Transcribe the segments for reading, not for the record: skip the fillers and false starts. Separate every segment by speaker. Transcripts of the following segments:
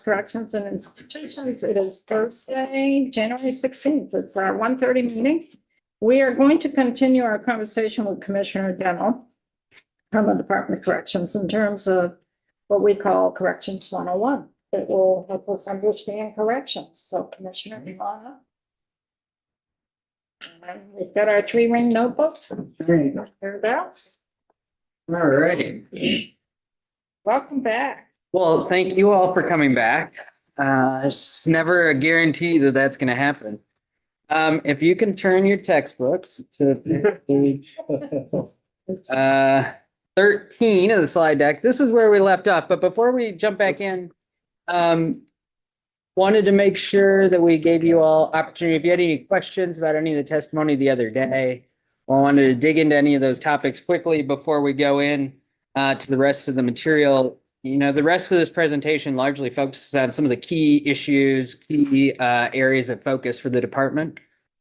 Speaker 1: Corrections and Institutions. It is Thursday, January 16th. It's our 1:30 meeting. We are going to continue our conversation with Commissioner Dennell from the Department of Corrections in terms of what we call Corrections 101. It will help us understand corrections. So Commissioner, you want to? And we've got our 3-ring notebook. Thereabouts.
Speaker 2: All right.
Speaker 1: Welcome back.
Speaker 2: Well, thank you all for coming back. It's never a guarantee that that's going to happen. If you can turn your textbooks to page 13 of the slide deck, this is where we left off. But before we jump back in, wanted to make sure that we gave you all opportunity. If you had any questions about any of the testimony the other day, I wanted to dig into any of those topics quickly before we go in to the rest of the material. You know, the rest of this presentation largely focuses on some of the key issues, key areas of focus for the department.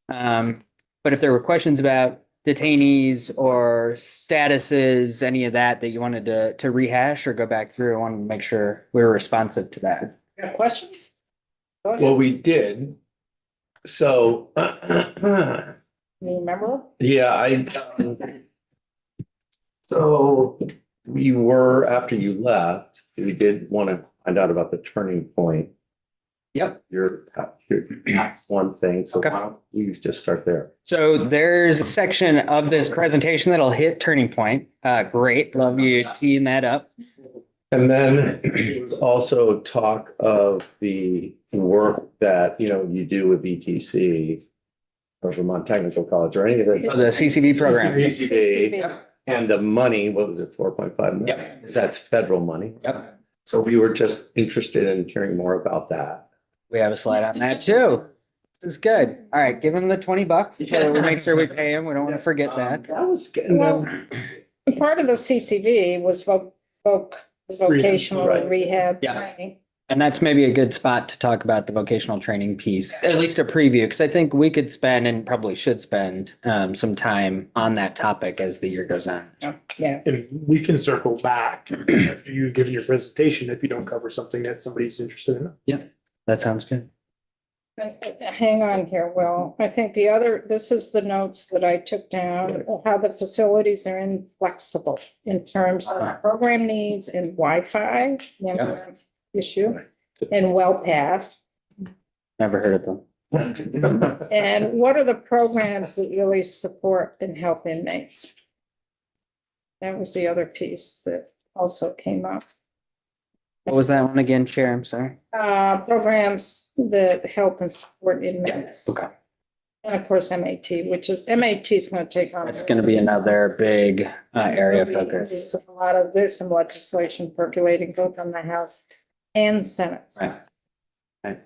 Speaker 2: But if there were questions about detainees or statuses, any of that you wanted to rehash or go back through, I wanted to make sure we were responsive to that.
Speaker 1: Got questions? Go ahead.
Speaker 3: Well, we did. So,
Speaker 1: You remember?
Speaker 3: yeah, so we were, after you left, we did want to find out about the turning point.
Speaker 2: Yep.
Speaker 3: Your one thing. So
Speaker 2: Okay.
Speaker 3: why don't we just start there?
Speaker 2: So there's a section of this presentation that'll hit turning point. Great. Love you teeing that up.
Speaker 3: And then there was also talk of the work that, you do with VTC or Vermont Technical College or any of
Speaker 2: So the CCV program.
Speaker 3: CCV. And the money, what was it, 4.5 million?
Speaker 2: Yep.
Speaker 3: That's federal money.
Speaker 2: Yep.
Speaker 3: So we were just interested in hearing more about that.
Speaker 2: We have a slide on that too. This is good. All right, give him the $20 so that we make sure we pay him. We don't want to forget that.
Speaker 3: That was getting
Speaker 1: Well, part of the CCV was vocational
Speaker 3: Right.
Speaker 1: rehab
Speaker 2: Yeah.
Speaker 1: training.
Speaker 2: And that's maybe a good spot to talk about the vocational training piece, at least a preview, because I think we could spend and probably should spend some time on that topic as the year goes on.
Speaker 1: Yeah.
Speaker 4: And we can circle back after you've given your presentation if you don't cover something that somebody's interested in.
Speaker 2: That sounds good.
Speaker 1: Hang on here, Will. I think this is the notes that I took down, how the facilities are inflexible in terms of program needs and Wi-Fi, issue, and well pass.
Speaker 2: Never heard of them.
Speaker 1: And what are the programs that really support and help inmates? That was the other piece that also came up.
Speaker 2: What was that one again, Chair? I'm sorry.
Speaker 1: Programs that help and support inmates.
Speaker 2: Okay.
Speaker 1: And of course, MAT, MAT is going to take on.
Speaker 2: It's going to be another big area of focus.
Speaker 1: There's some legislation percolating both on the House and Senate.
Speaker 2: Right.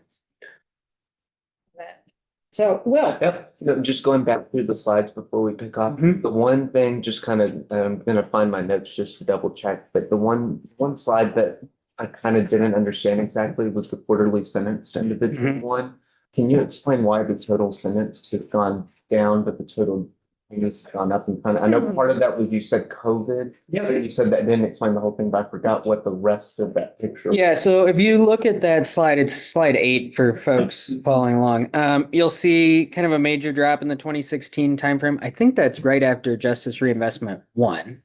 Speaker 1: So, Will,
Speaker 5: Yep, just going back through the slides before we pick up,
Speaker 2: Mhm.
Speaker 5: the one thing, just kind of, I'm gonna find my notes just to double check, but the one slide that I kind of didn't understand exactly was the quarterly sentenced individual
Speaker 2: Mhm.
Speaker 5: one. Can you explain why the total sentence has gone down, but the total units have gone up? And kind of, I know part of that was you said COVID.
Speaker 2: Yeah.
Speaker 5: You said that didn't explain the whole thing, but I forgot what the rest of that picture.
Speaker 2: Yeah, so if you look at that slide, it's slide 8 for folks following along. You'll see kind of a major drop in the 2016 timeframe. I think that's right after Justice Reinvestment 1.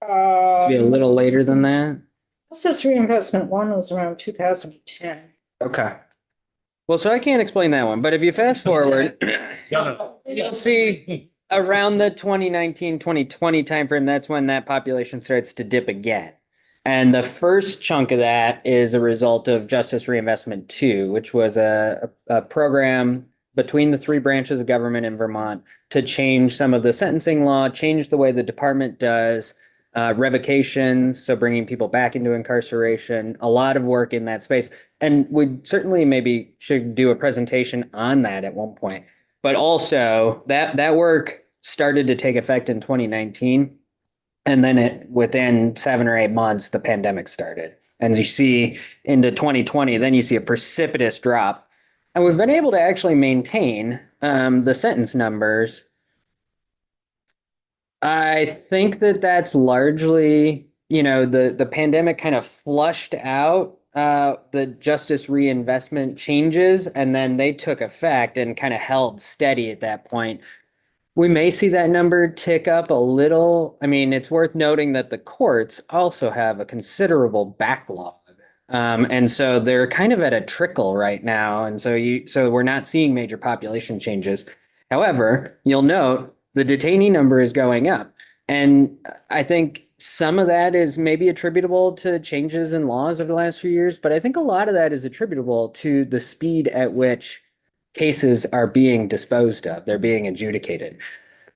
Speaker 2: Maybe a little later than that.
Speaker 1: Justice Reinvestment 1 was around 2010.
Speaker 2: Okay. Well, so I can't explain that one, but if you fast forward, you'll see around the 2019, 2020 timeframe, that's when that population starts to dip again. And the first chunk of that is a result of Justice Reinvestment 2, which was a program between the 3 branches of government in Vermont to change some of the sentencing law, change the way the department does revocations, so bringing people back into incarceration, a lot of work in that space. And we certainly maybe should do a presentation on that at one point. But also that work started to take effect in 2019. And then within 7 or 8 months, the pandemic started. And as you see into 2020, then you see a precipitous drop. And we've been able to actually maintain the sentence numbers. I think that's largely, the pandemic kind of flushed out the justice reinvestment changes, and then they took effect and kind of held steady at that point. We may see that number tick up a little. I mean, it's worth noting that the courts also have a considerable backlog. And so they're kind of at a trickle right now. And so we're not seeing major population changes. However, you'll note the detainee number is going up. And I think some of that is maybe attributable to changes in laws over the last few years, but I think a lot of that is attributable to the speed at which cases are being disposed of, they're being adjudicated.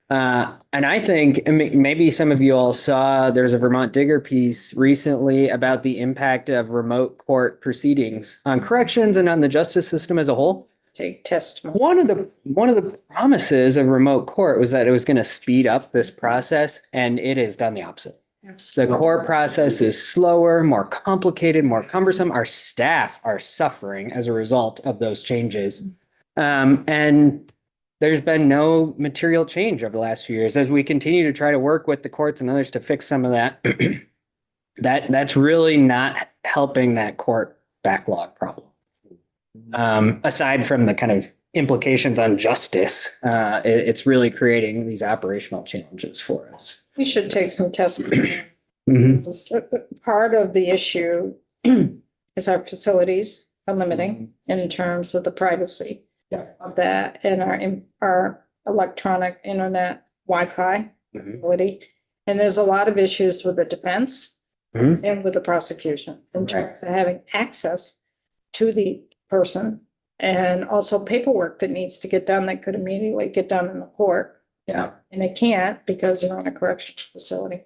Speaker 2: And I think maybe some of you all saw there's a Vermont Digger piece recently about the impact of remote court proceedings on corrections and on the justice system as a whole.
Speaker 1: Take testimony.
Speaker 2: One of the promises of remote court was that it was going to speed up this process, and it has done the opposite. The court process is slower, more complicated, more cumbersome. Our staff are suffering as a result of those changes. And there's been no material change over the last few years as we continue to try to work with the courts and others to fix some of that. That's really not helping that court backlog problem. Aside from the kind of implications on justice, it's really creating these operational challenges for us.
Speaker 1: We should take some testimony.
Speaker 2: Mhm.
Speaker 1: Part of the issue is our facilities are limiting in terms of the privacy of that and our electronic internet Wi-Fi
Speaker 2: Mhm.
Speaker 1: ability. And there's a lot of issues with the defense
Speaker 2: Mhm.
Speaker 1: and with the prosecution in
Speaker 2: Right.
Speaker 1: terms of having access to the person and also paperwork that needs to get done that could immediately get done in the court.
Speaker 2: Yeah.
Speaker 1: And it can't because you're on a correctional facility.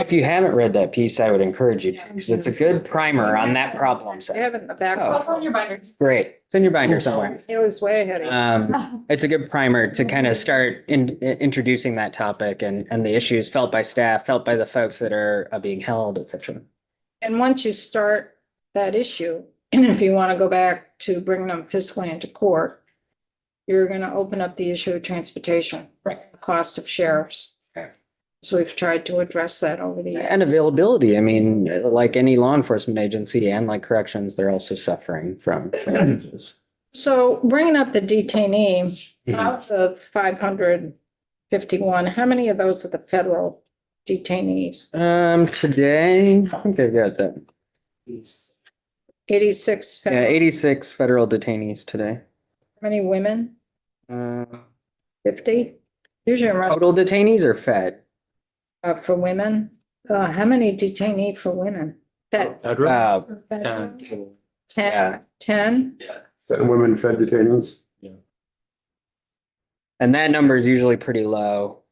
Speaker 2: If you haven't read that piece, I would encourage you to, because it's a good primer on that problem
Speaker 1: You
Speaker 2: set.
Speaker 1: have it in the back.
Speaker 2: Oh.
Speaker 1: It's on your binder.
Speaker 2: Great. It's in your binder somewhere.
Speaker 1: It was way ahead of you.
Speaker 2: It's a good primer to kind of start introducing that topic and the issues felt by staff, felt by the folks that are being held, et cetera.
Speaker 1: And once you start that issue, and if you want to go back to bringing them physically into court, you're going to open up the issue of transportation, the cost of sheriffs.
Speaker 2: Okay.
Speaker 1: So we've tried to address that over the years.
Speaker 2: And availability. I mean, like any law enforcement agency and like corrections, they're also suffering from challenges.
Speaker 1: So bringing up the detainee,
Speaker 2: Mhm.
Speaker 1: out of 551, how many of those are the federal detainees?
Speaker 2: Today, I think I've got that.
Speaker 1: 86
Speaker 2: Yeah,
Speaker 1: federal.
Speaker 2: 86 federal detainees today.
Speaker 1: How many women?
Speaker 2: Uh,
Speaker 1: 50? Usually around,
Speaker 2: Total detainees or fed?
Speaker 1: for women. How many detainee for women? Fed.
Speaker 2: Uh,
Speaker 1: Fed.
Speaker 2: yeah.
Speaker 1: 10?
Speaker 4: Women fed detainees.
Speaker 2: And that number is usually pretty low.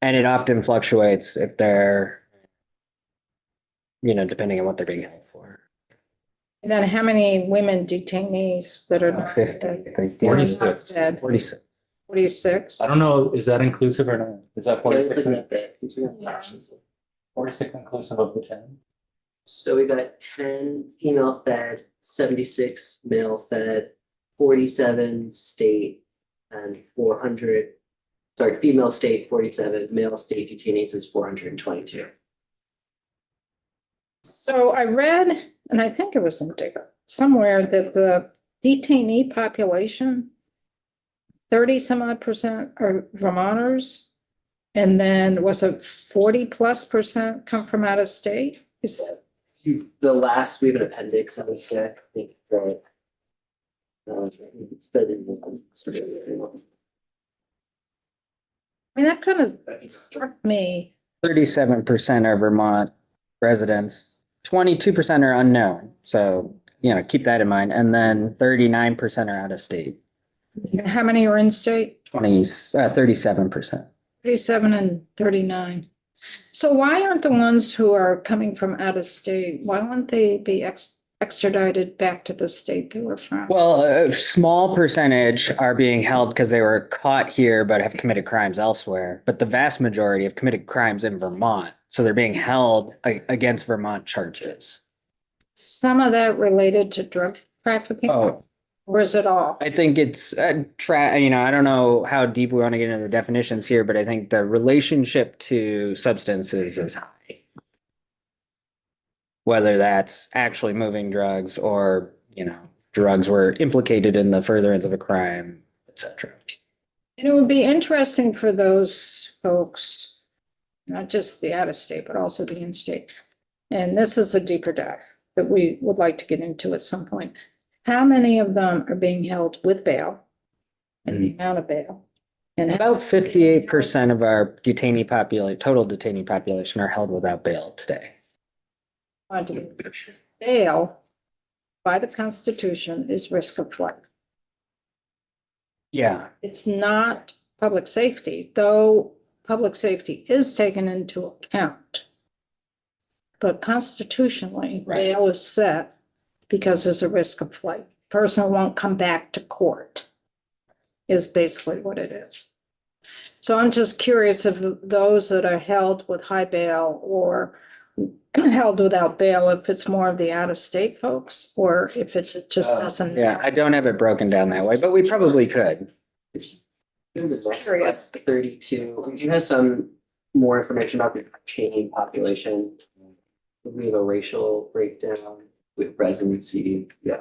Speaker 2: And it often fluctuates if they're, depending on what they're being held for.
Speaker 1: And then how many women detainees that are not
Speaker 2: 50, I
Speaker 1: fed?
Speaker 2: think.
Speaker 6: 46.
Speaker 1: Fed.
Speaker 2: 46.
Speaker 1: 46?
Speaker 6: I don't know, is that inclusive or not? Is that 46? 46 inclusive of the 10?
Speaker 7: So we got 10 female fed, 76 male fed, 47 state, and 400, sorry, female state 47, male state detainees is 422.
Speaker 1: So I read, and I think it was in Digger, somewhere that the detainee population, 30 some odd percent are Vermonters. And then was it 40+% come from out of state?
Speaker 7: The last, we have an appendix on this deck, I think that. It's the.
Speaker 1: I mean, that kind of struck me.
Speaker 2: 37% are Vermont residents. 22% are unknown. So, keep that in mind. And then 39% are out of state.
Speaker 1: How many are in state?
Speaker 2: 37%.
Speaker 1: 37 and 39. So why aren't the ones who are coming from out of state, why wouldn't they be extradited back to the state they were from?
Speaker 2: Well, a small percentage are being held because they were caught here but have committed crimes elsewhere. But the vast majority have committed crimes in Vermont. So they're being held against Vermont charges.
Speaker 1: Some of that related to drug trafficking?
Speaker 2: Oh,
Speaker 1: Or is it all?
Speaker 2: I think it's I don't know how deep we want to get into the definitions here, but I think the relationship to substances is high. whether that's actually moving drugs or, drugs were implicated in the furtherance of a crime, et cetera.
Speaker 1: And it would be interesting for those folks, not just the out of state, but also the in-state. And this is a deeper dive that we would like to get into at some point. How many of them are being held with bail? And the amount of bail? And
Speaker 2: About 58% of our detainee population, total detainee population are held without bail today.
Speaker 1: Bail by the Constitution is risk of flight.
Speaker 2: Yeah,
Speaker 1: It's not public safety, though public safety is taken into account. But constitutionally,
Speaker 2: Right.
Speaker 1: bail is set because there's a risk of flight. Person won't come back to court is basically what it is. So I'm just curious if those that are held with high bail or held without bail, if it's more of the out-of-state folks, or if it just doesn't.
Speaker 2: yeah, I don't have it broken down that way, but we probably could.
Speaker 7: In the next
Speaker 1: Curious.
Speaker 7: slide, 32, we do have some more information about the detainee population. We have a racial breakdown with residency, yeah.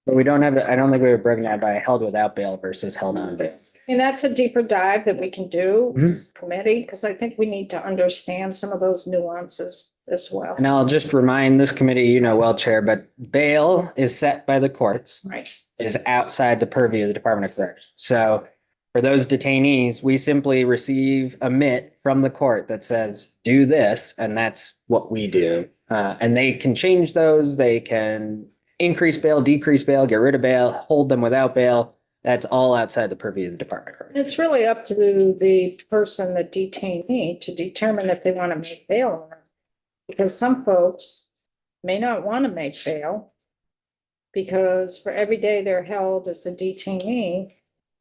Speaker 2: But we don't have, I don't think we were broken down by held without bail versus held on bail.
Speaker 1: And that's a deeper dive that we can do
Speaker 2: Mhm.
Speaker 1: as a committee, because I think we need to understand some of those nuances as well.
Speaker 2: And I'll just remind this committee, well, Chair, but bail is set by the courts,
Speaker 1: Right.
Speaker 2: is outside the purview of the Department of Corrections. So for those detainees, we simply receive a MIT from the court that says, do this, and that's what we do. And they can change those, they can increase bail, decrease bail, get rid of bail, hold them without bail. That's all outside the purview of the Department of Corrections.
Speaker 1: It's really up to the person, the detainee, to determine if they want to make bail or not. Because some folks may not want to make bail because for every day they're held as a detainee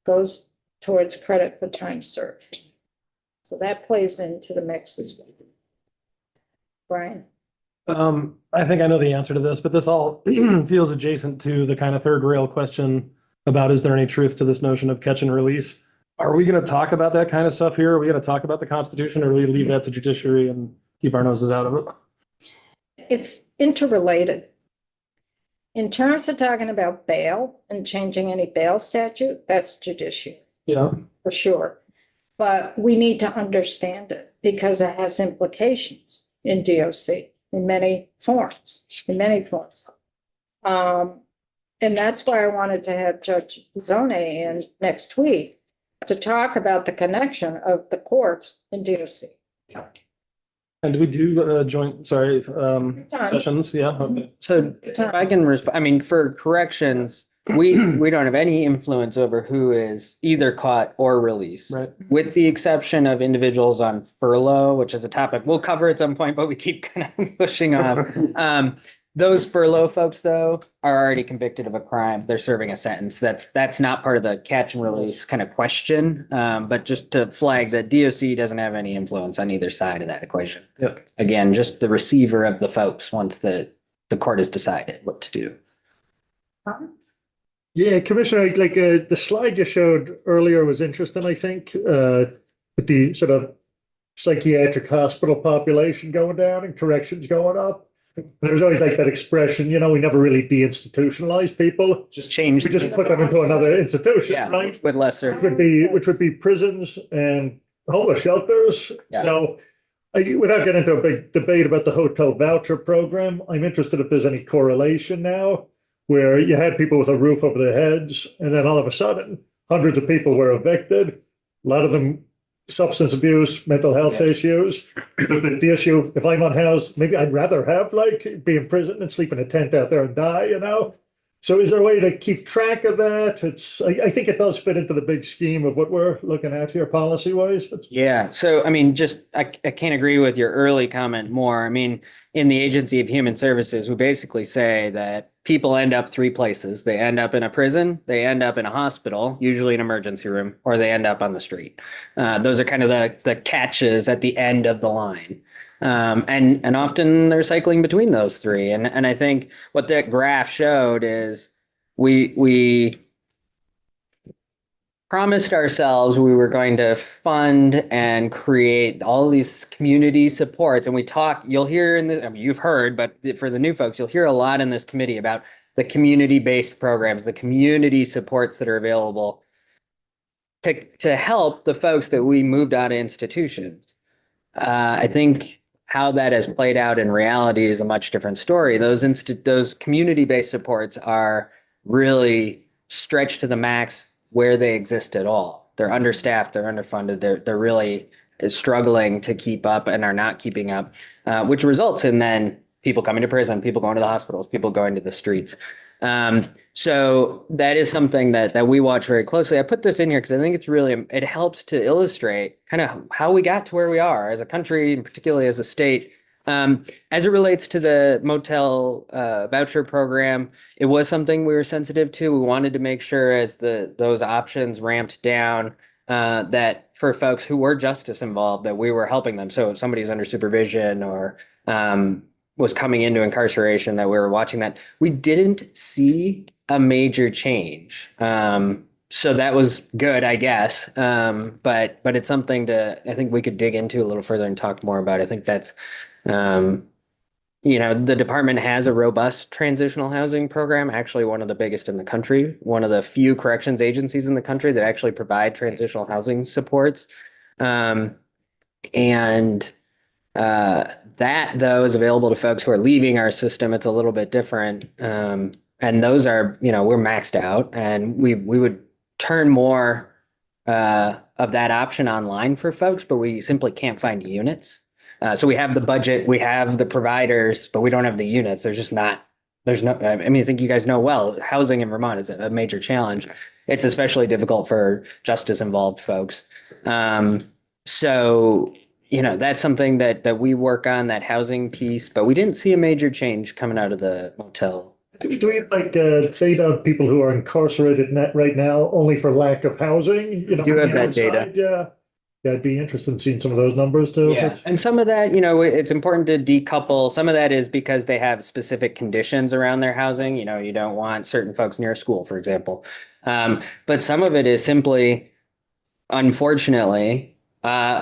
Speaker 1: goes towards credit for time served. So that plays into the mix as well. Brian?
Speaker 8: I think I know the answer to this, but this all feels adjacent to the kind of third rail question about is there any truth to this notion of catch and release? Are we going to talk about that kind of stuff here? Are we going to talk about the Constitution, or are we leave that to judiciary and keep our noses out of it?
Speaker 1: It's interrelated. In terms of talking about bail and changing any bail statute, that's judiciary.
Speaker 8: Yeah.
Speaker 1: For sure. But we need to understand it because it has implications in DOC in many forms. And that's why I wanted to have Judge Zone in next week to talk about the connection of the courts and DOC.
Speaker 8: And do we do joint, sessions? Yeah. Okay.
Speaker 2: So if I can respond, for corrections, we don't have any influence over who is either caught or released.
Speaker 8: Right.
Speaker 2: With the exception of individuals on furlough, which is a topic we'll cover at some point, but we keep kind of pushing off. Those furlough folks, though, are already convicted of a crime. They're serving a sentence. That's not part of the catch and release kind of question. But just to flag that DOC doesn't have any influence on either side of that equation.
Speaker 8: Yep.
Speaker 2: Again, just the receiver of the folks once the court has decided what to do.
Speaker 9: Yeah, Commissioner, the slide you showed earlier was interesting, I think, with the sort of psychiatric hospital population going down and corrections going up. There was always that expression, we never really deinstitutionalize people.
Speaker 2: Just change.
Speaker 9: We just put them into another institution,
Speaker 2: Yeah,
Speaker 9: right?
Speaker 2: with lesser.
Speaker 9: Which would be prisons and homeless shelters.
Speaker 2: Yeah.
Speaker 9: So without getting into a big debate about the hotel voucher program, I'm interested if there's any correlation now where you had people with a roof over their heads and then all of a sudden hundreds of people were evicted, a lot of them substance abuse, mental health issues. The issue, if I'm unhoused, maybe I'd rather have be in prison than sleep in a tent out there and die, So is there a way to keep track of that? I think it does fit into the big scheme of what we're looking at here policy wise.
Speaker 2: Yeah. So, I can't agree with your early comment more. In the Agency of Human Services, we basically say that people end up three places. They end up in a prison, they end up in a hospital, usually an emergency room, or they end up on the street. Those are kind of the catches at the end of the line. And often they're cycling between those three. And I think what that graph showed is we promised ourselves we were going to fund and create all these community supports. And you'll hear in this, I mean, you've heard, but for the new folks, you'll hear a lot in this committee about the community-based programs, the community supports that are available to help the folks that we moved out of institutions. I think how that has played out in reality is a much different story. Those community-based supports are really stretched to the max where they exist at all. They're understaffed, they're underfunded, they're really struggling to keep up and are not keeping up, which results in then people coming to prison, people going to the hospitals, people going to the streets. So that is something that we watch very closely. I put this in here because I think it helps to illustrate kind of how we got to where we are as a country, and particularly as a state. As it relates to the motel voucher program, it was something we were sensitive to. We wanted to make sure as those options ramped down, that for folks who were justice involved, that we were helping them. So if somebody's under supervision or was coming into incarceration, that we were watching that. We didn't see a major change. So that was good, I guess. But it's something I think we could dig into a little further and talk more about. I think that's, the department has a robust transitional housing program, actually one of the biggest in the country, one of the few corrections agencies in the country that actually provide transitional housing supports. That though is available to folks who are leaving our system. It's a little bit different. And those are, we're maxed out, and we would turn more of that option online for folks, but we simply can't find units. So we have the budget, we have the providers, but we don't have the units. I think you guys know well, housing in Vermont is a major challenge. It's especially difficult for justice involved folks. So that's something that we work on, that housing piece, but we didn't see a major change coming out of the motel.
Speaker 9: Do we have data of people who are incarcerated right now only for lack of housing?
Speaker 2: Do have that data.
Speaker 9: Yeah. I'd be interested in seeing some of those numbers too.
Speaker 2: Yeah, and some of that, it's important to decouple. Some of that is because they have specific conditions around their housing. You don't want certain folks near a school, for example. But some of it is simply, unfortunately,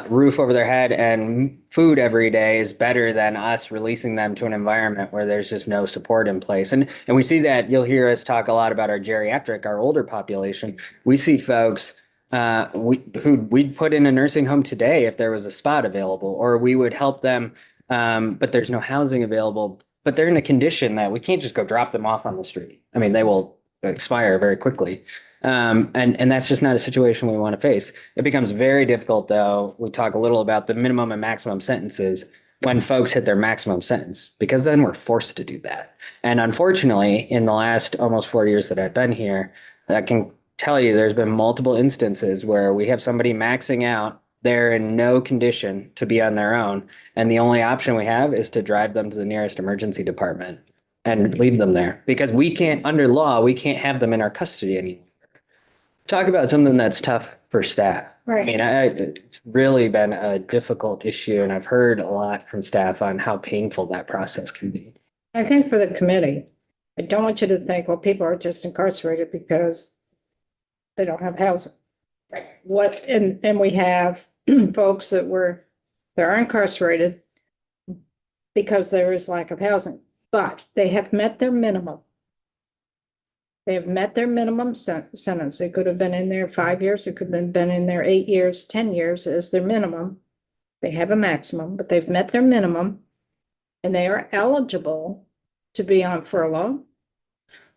Speaker 2: roof over their head and food every day is better than us releasing them to an environment where there's just no support in place. And we see that. You'll hear us talk a lot about our geriatric, our older population. We see folks who we'd put in a nursing home today if there was a spot available, or we would help them, but there's no housing available. But they're in a condition that we can't just go drop them off on the street. I mean, they will expire very quickly. And that's just not a situation we want to face. It becomes very difficult, though. We talk a little about the minimum and maximum sentences when folks hit their maximum sentence, because then we're forced to do that. And unfortunately, in the last almost 4 years that I've been here, I can tell you there's been multiple instances where we have somebody maxing out. They're in no condition to be on their own. And the only option we have is to drive them to the nearest emergency department and leave them there, because under law, we can't have them in our custody anymore. Talk about something that's tough for staff.
Speaker 1: Right.
Speaker 2: I mean, it's really been a difficult issue, and I've heard a lot from staff on how painful that process can be.
Speaker 1: I think for the committee, I don't want you to think, well, people are just incarcerated because they don't have housing. And we have folks that are incarcerated because there is lack of housing, but they have met their minimum. They have met their minimum sentence. They could have been in there 5 years. It could have been in there 8 years, 10 years as their minimum. They have a maximum, but they've met their minimum, and they are eligible to be on furlough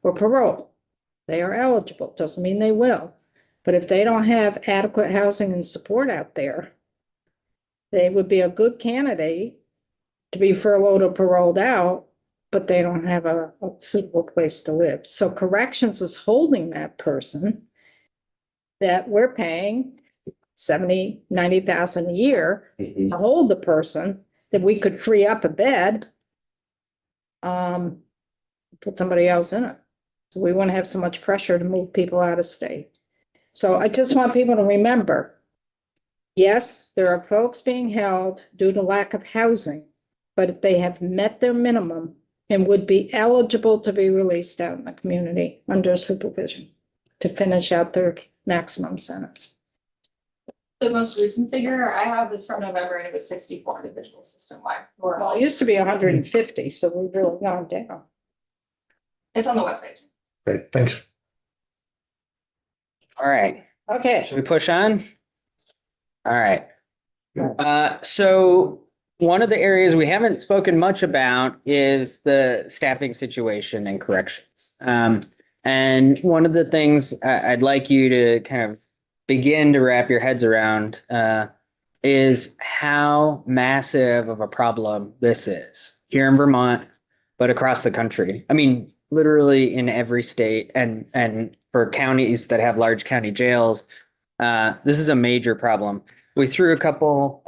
Speaker 1: or parole. They are eligible. Doesn't mean they will. But if they don't have adequate housing and support out there, they would be a good candidate to be furloughed or paroled out, but they don't have a suitable place to live. So corrections is holding that person that we're paying $70,000, $90,000 a year to hold the person, that we could free up a bed, put somebody else in it. So we wouldn't have so much pressure to move people out of state. So I just want people to remember, yes, there are folks being held due to lack of housing, but if they have met their minimum and would be eligible to be released out in the community under supervision to finish out their maximum sentence.
Speaker 10: The most recent figure I have is from November and it was 64 individual system wide.
Speaker 1: Well, it used to be 150, so we've really gone down.
Speaker 10: It's on the website.
Speaker 9: Great, thanks.
Speaker 2: All right.
Speaker 1: Okay,
Speaker 2: Should we push on? All right. So one of the areas we haven't spoken much about is the staffing situation in corrections. And one of the things I'd like you to kind of begin to wrap your heads around is how massive of a problem this is here in Vermont, but across the country. I mean, literally in every state and for counties that have large county jails, this is a major problem. We threw a couple,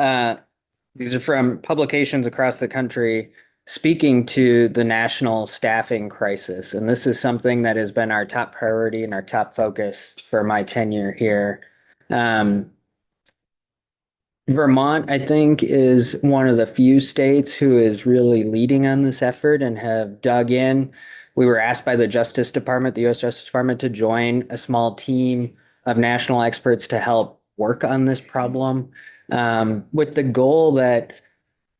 Speaker 2: these are from publications across the country speaking to the national staffing crisis. And this is something that has been our top priority and our top focus for my tenure here. Vermont, I think, is one of the few states who is really leading on this effort and have dug in. We were asked by the Justice Department, the U.S. Justice Department, to join a small team of national experts to help work on this problem, with the goal that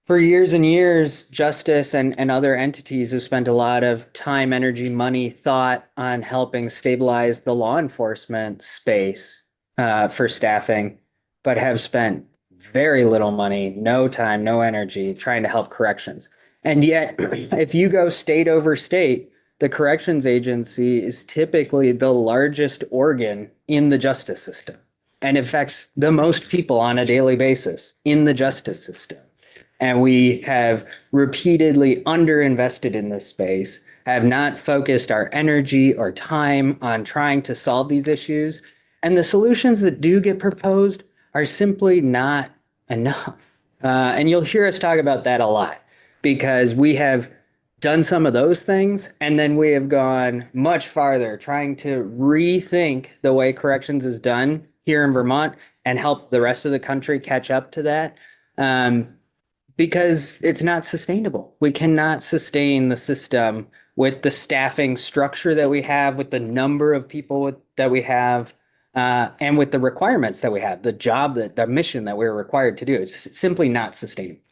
Speaker 2: for years and years, Justice and other entities have spent a lot of time, energy, money, thought on helping stabilize the law enforcement space for staffing, but have spent very little money, no time, no energy trying to help corrections. And yet, if you go state over state, the corrections agency is typically the largest organ in the justice system and affects the most people on a daily basis in the justice system. And we have repeatedly underinvested in this space, have not focused our energy or time on trying to solve these issues. And the solutions that do get proposed are simply not enough. And you'll hear us talk about that a lot because we have done some of those things, and then we have gone much farther trying to rethink the way corrections is done here in Vermont and help the rest of the country catch up to that. Because it's not sustainable. We cannot sustain the system with the staffing structure that we have, with the number of people that we have, and with the requirements that we have, the mission that we're required to do. It's simply not sustainable.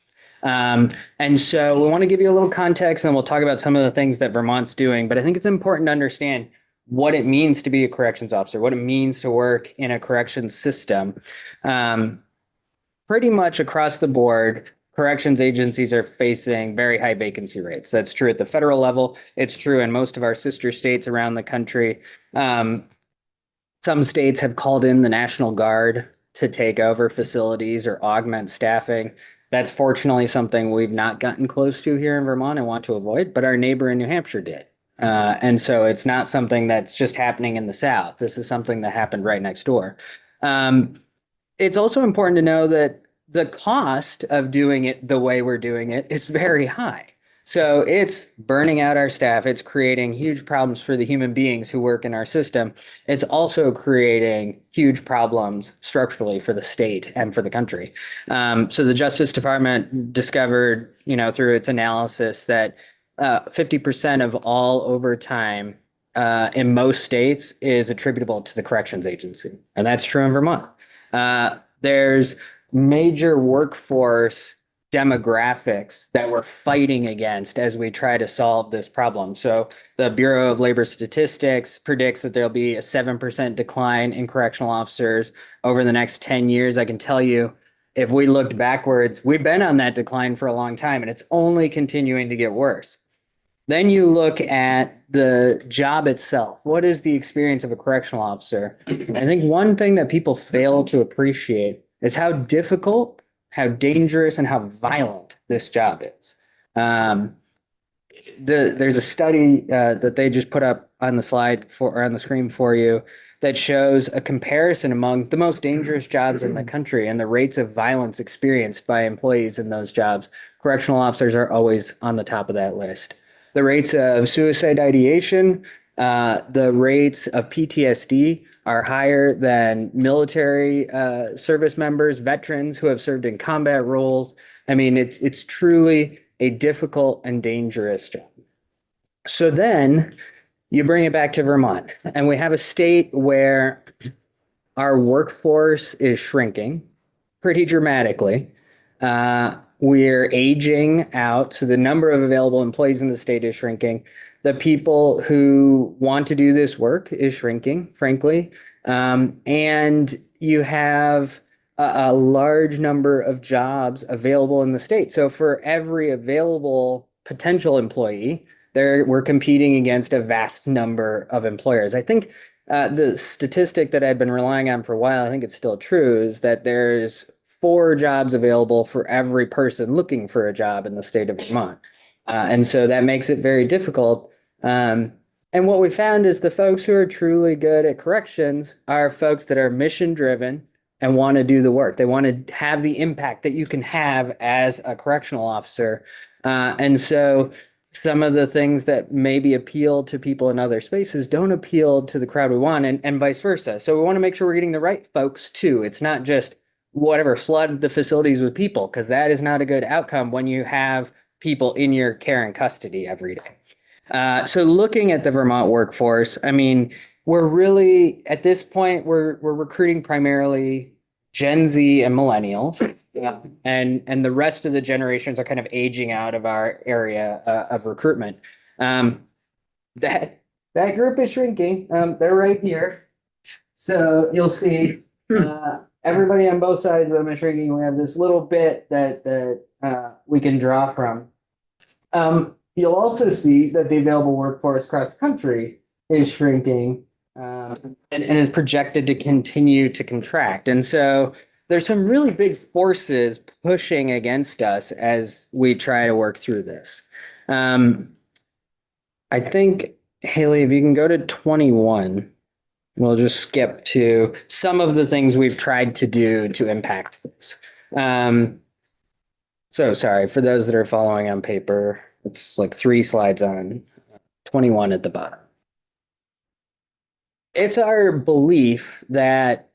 Speaker 2: And so we want to give you a little context, and we'll talk about some of the things that Vermont's doing. But I think it's important to understand what it means to be a corrections officer, what it means to work in a corrections system. Pretty much across the board, corrections agencies are facing very high vacancy rates. That's true at the federal level. It's true in most of our sister states around the country. Some states have called in the National Guard to take over facilities or augment staffing. That's fortunately something we've not gotten close to here in Vermont and want to avoid, but our neighbor in New Hampshire did. And so it's not something that's just happening in the South. This is something that happened right next door. It's also important to know that the cost of doing it the way we're doing it is very high. So it's burning out our staff. It's creating huge problems for the human beings who work in our system. It's also creating huge problems structurally for the state and for the country. So the Justice Department discovered, through its analysis that 50% of all overtime in most states is attributable to the corrections agency. And that's true in Vermont. There's major workforce demographics that we're fighting against as we try to solve this problem. So the Bureau of Labor Statistics predicts that there'll be a 7% decline in correctional officers over the next 10 years. I can tell you, if we looked backwards, we've been on that decline for a long time, and it's only continuing to get worse. Then you look at the job itself. What is the experience of a correctional officer? I think one thing that people fail to appreciate is how difficult, how dangerous, and how violent this job is. There's a study that they just put up on the slide or on the screen for you that shows a comparison among the most dangerous jobs in the country and the rates of violence experienced by employees in those jobs. Correctional officers are always on the top of that list. The rates of suicide ideation, the rates of PTSD are higher than military service members, veterans who have served in combat roles. I mean, it's truly a difficult and dangerous job. So then you bring it back to Vermont, and we have a state where our workforce is shrinking pretty dramatically. We're aging out, so the number of available employees in the state is shrinking. The people who want to do this work is shrinking, frankly. And you have a large number of jobs available in the state. So for every available potential employee, we're competing against a vast number of employers. I think the statistic that I've been relying on for a while, I think it's still true, is that there's 4 jobs available for every person looking for a job in the state of Vermont. And so that makes it very difficult. And what we found is the folks who are truly good at corrections are folks that are mission driven and want to do the work. They want to have the impact that you can have as a correctional officer. And so some of the things that maybe appeal to people in other spaces don't appeal to the crowd we want, and vice versa. So we want to make sure we're getting the right folks too. It's not just whatever, flood the facilities with people, because that is not a good outcome when you have people in your care and custody every day. So looking at the Vermont workforce, I mean, we're really, at this point, we're recruiting primarily Gen Z and millennials. Yeah. And the rest of the generations are kind of aging out of our area of recruitment. That group is shrinking. They're right here. So you'll see everybody on both sides of them is shrinking. We have this little bit that we can draw from. You'll also see that the available workforce across the country is shrinking and is projected to continue to contract. And so there's some really big forces pushing against us as we try to work through this. I think, Haley, if you can go to 21, we'll just skip to some of the things we've tried to do to impact this. So sorry, for those that are following on paper, it's like 3 slides on, 21 at the bottom. It's our belief that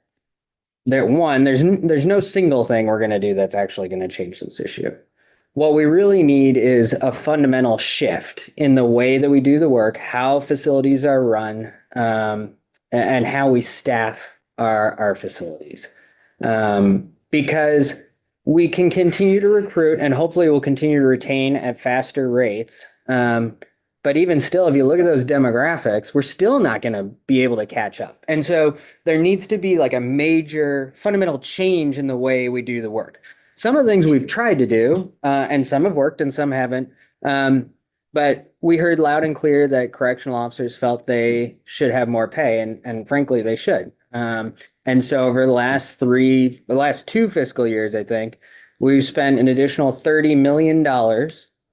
Speaker 2: there's no single thing we're going to do that's actually going to change this issue. What we really need is a fundamental shift in the way that we do the work, how facilities are run, and how we staff our facilities. Because we can continue to recruit and hopefully we'll continue to retain at faster rates. But even still, if you look at those demographics, we're still not going to be able to catch up. And so there needs to be like a major fundamental change in the way we do the work. Some of the things we've tried to do, and some have worked and some haven't. But we heard loud and clear that correctional officers felt they should have more pay, and frankly, they should. And so over the last 2 fiscal years, I think, we've spent an additional $30 million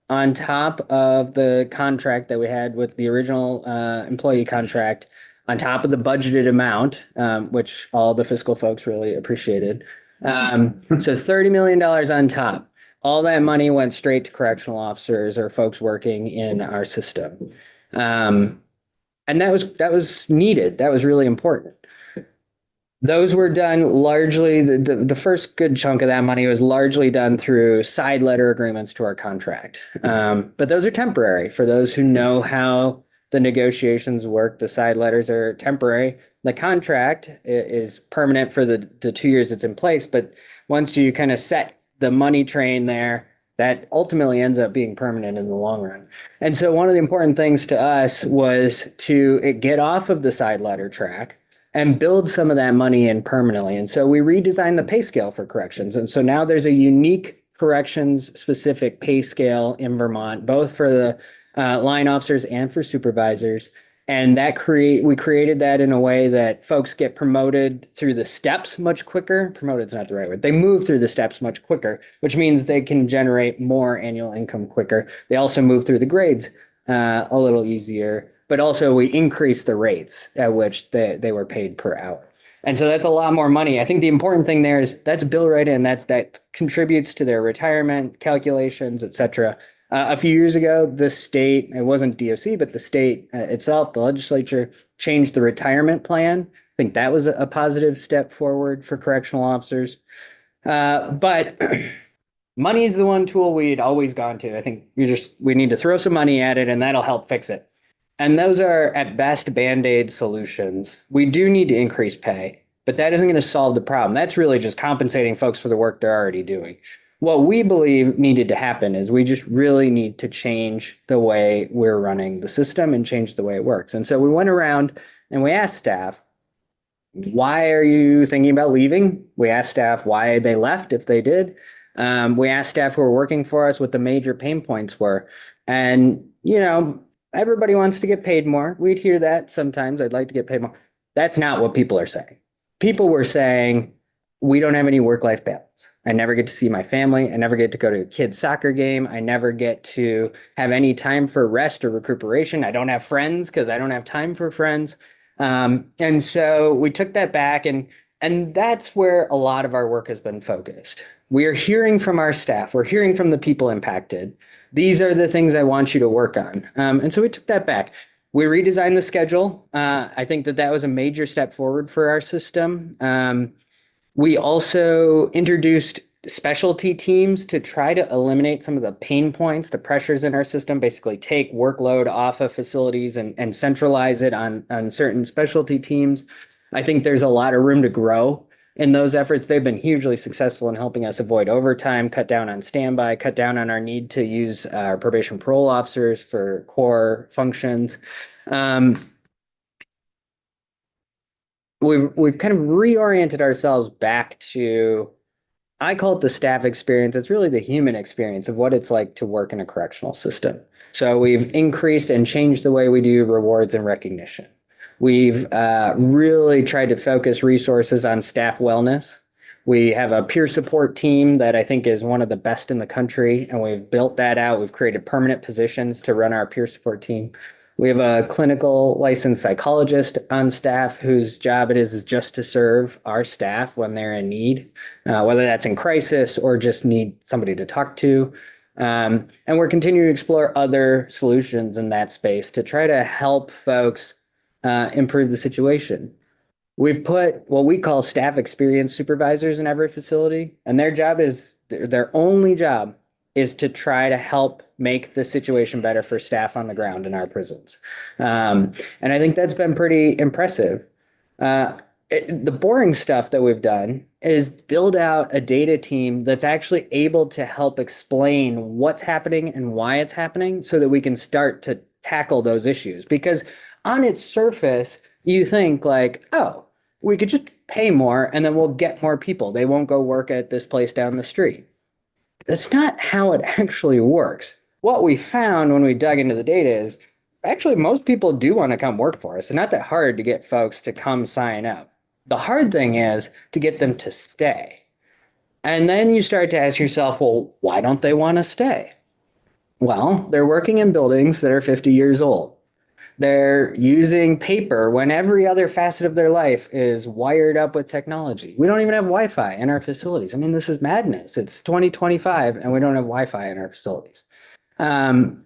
Speaker 2: on top of the contract that we had with the original employee contract, on top of the budgeted amount, which all the fiscal folks really appreciated. So $30 million on top. All that money went straight to correctional officers or folks working in our system. And that was needed. That was really important. Those were done largely, the first good chunk of that money was largely done through side letter agreements to our contract. But those are temporary. For those who know how the negotiations work, the side letters are temporary. The contract is permanent for the 2 years it's in place. But once you kind of set the money train there, that ultimately ends up being permanent in the long run. And so one of the important things to us was to get off of the side letter track and build some of that money in permanently. And so we redesigned the pay scale for corrections. And so now there's a unique corrections specific pay scale in Vermont, both for the line officers and for supervisors. And we created that in a way that folks get promoted through the steps much quicker. Promoted's not the right word. They move through the steps much quicker, which means they can generate more annual income quicker. They also move through the grades a little easier. But also we increased the rates at which they were paid per hour. And so that's a lot more money. I think the important thing there is that's built right in. That contributes to their retirement calculations, et cetera. A few years ago, the state, it wasn't DOC, but the state itself, the legislature, changed the retirement plan. I think that was a positive step forward for correctional officers. But money is the one tool we'd always gone to. I think we need to throw some money at it and that'll help fix it. And those are at best Band-Aid solutions. We do need to increase pay, but that isn't going to solve the problem. That's really just compensating folks for the work they're already doing. What we believe needed to happen is we just really need to change the way we're running the system and change the way it works. And so we went around and we asked staff, why are you thinking about leaving? We asked staff why they left if they did. We asked staff who were working for us what the major pain points were. And, everybody wants to get paid more. We'd hear that sometimes. I'd like to get paid more. That's not what people are saying. People were saying, we don't have any work-life balance. I never get to see my family. I never get to go to a kid's soccer game. I never get to have any time for rest or recuperation. I don't have friends because I don't have time for friends. And so we took that back and that's where a lot of our work has been focused. We are hearing from our staff. We're hearing from the people impacted. These are the things I want you to work on. And so we took that back. We redesigned the schedule. I think that was a major step forward for our system. We also introduced specialty teams to try to eliminate some of the pain points, the pressures in our system, basically take workload off of facilities and centralize it on certain specialty teams. I think there's a lot of room to grow in those efforts. They've been hugely successful in helping us avoid overtime, cut down on standby, cut down on our need to use our probation parole officers for core functions. We've kind of reoriented ourselves back to, I call it the staff experience. It's really the human experience of what it's like to work in a correctional system. So we've increased and changed the way we do rewards and recognition. We've really tried to focus resources on staff wellness. We have a peer support team that I think is one of the best in the country, and we've built that out. We've created permanent positions to run our peer support team. We have a clinical licensed psychologist on staff whose job it is just to serve our staff when they're in need, whether that's in crisis or just need somebody to talk to. And we're continuing to explore other solutions in that space to try to help folks improve the situation. We've put what we call staff experience supervisors in every facility, and their only job is to try to help make the situation better for staff on the ground in our prisons. And I think that's been pretty impressive. The boring stuff that we've done is build out a data team that's actually able to help explain what's happening and why it's happening so that we can start to tackle those issues. Because on its surface, you think like, oh, we could just pay more and then we'll get more people. They won't go work at this place down the street. That's not how it actually works. What we found when we dug into the data is actually most people do want to come work for us. It's not that hard to get folks to come sign up. The hard thing is to get them to stay. And then you start to ask yourself, well, why don't they want to stay? Well, they're working in buildings that are 50 years old. They're using paper when every other facet of their life is wired up with technology. We don't even have Wi-Fi in our facilities. I mean, this is madness. It's 2025 and we don't have Wi-Fi in our facilities. The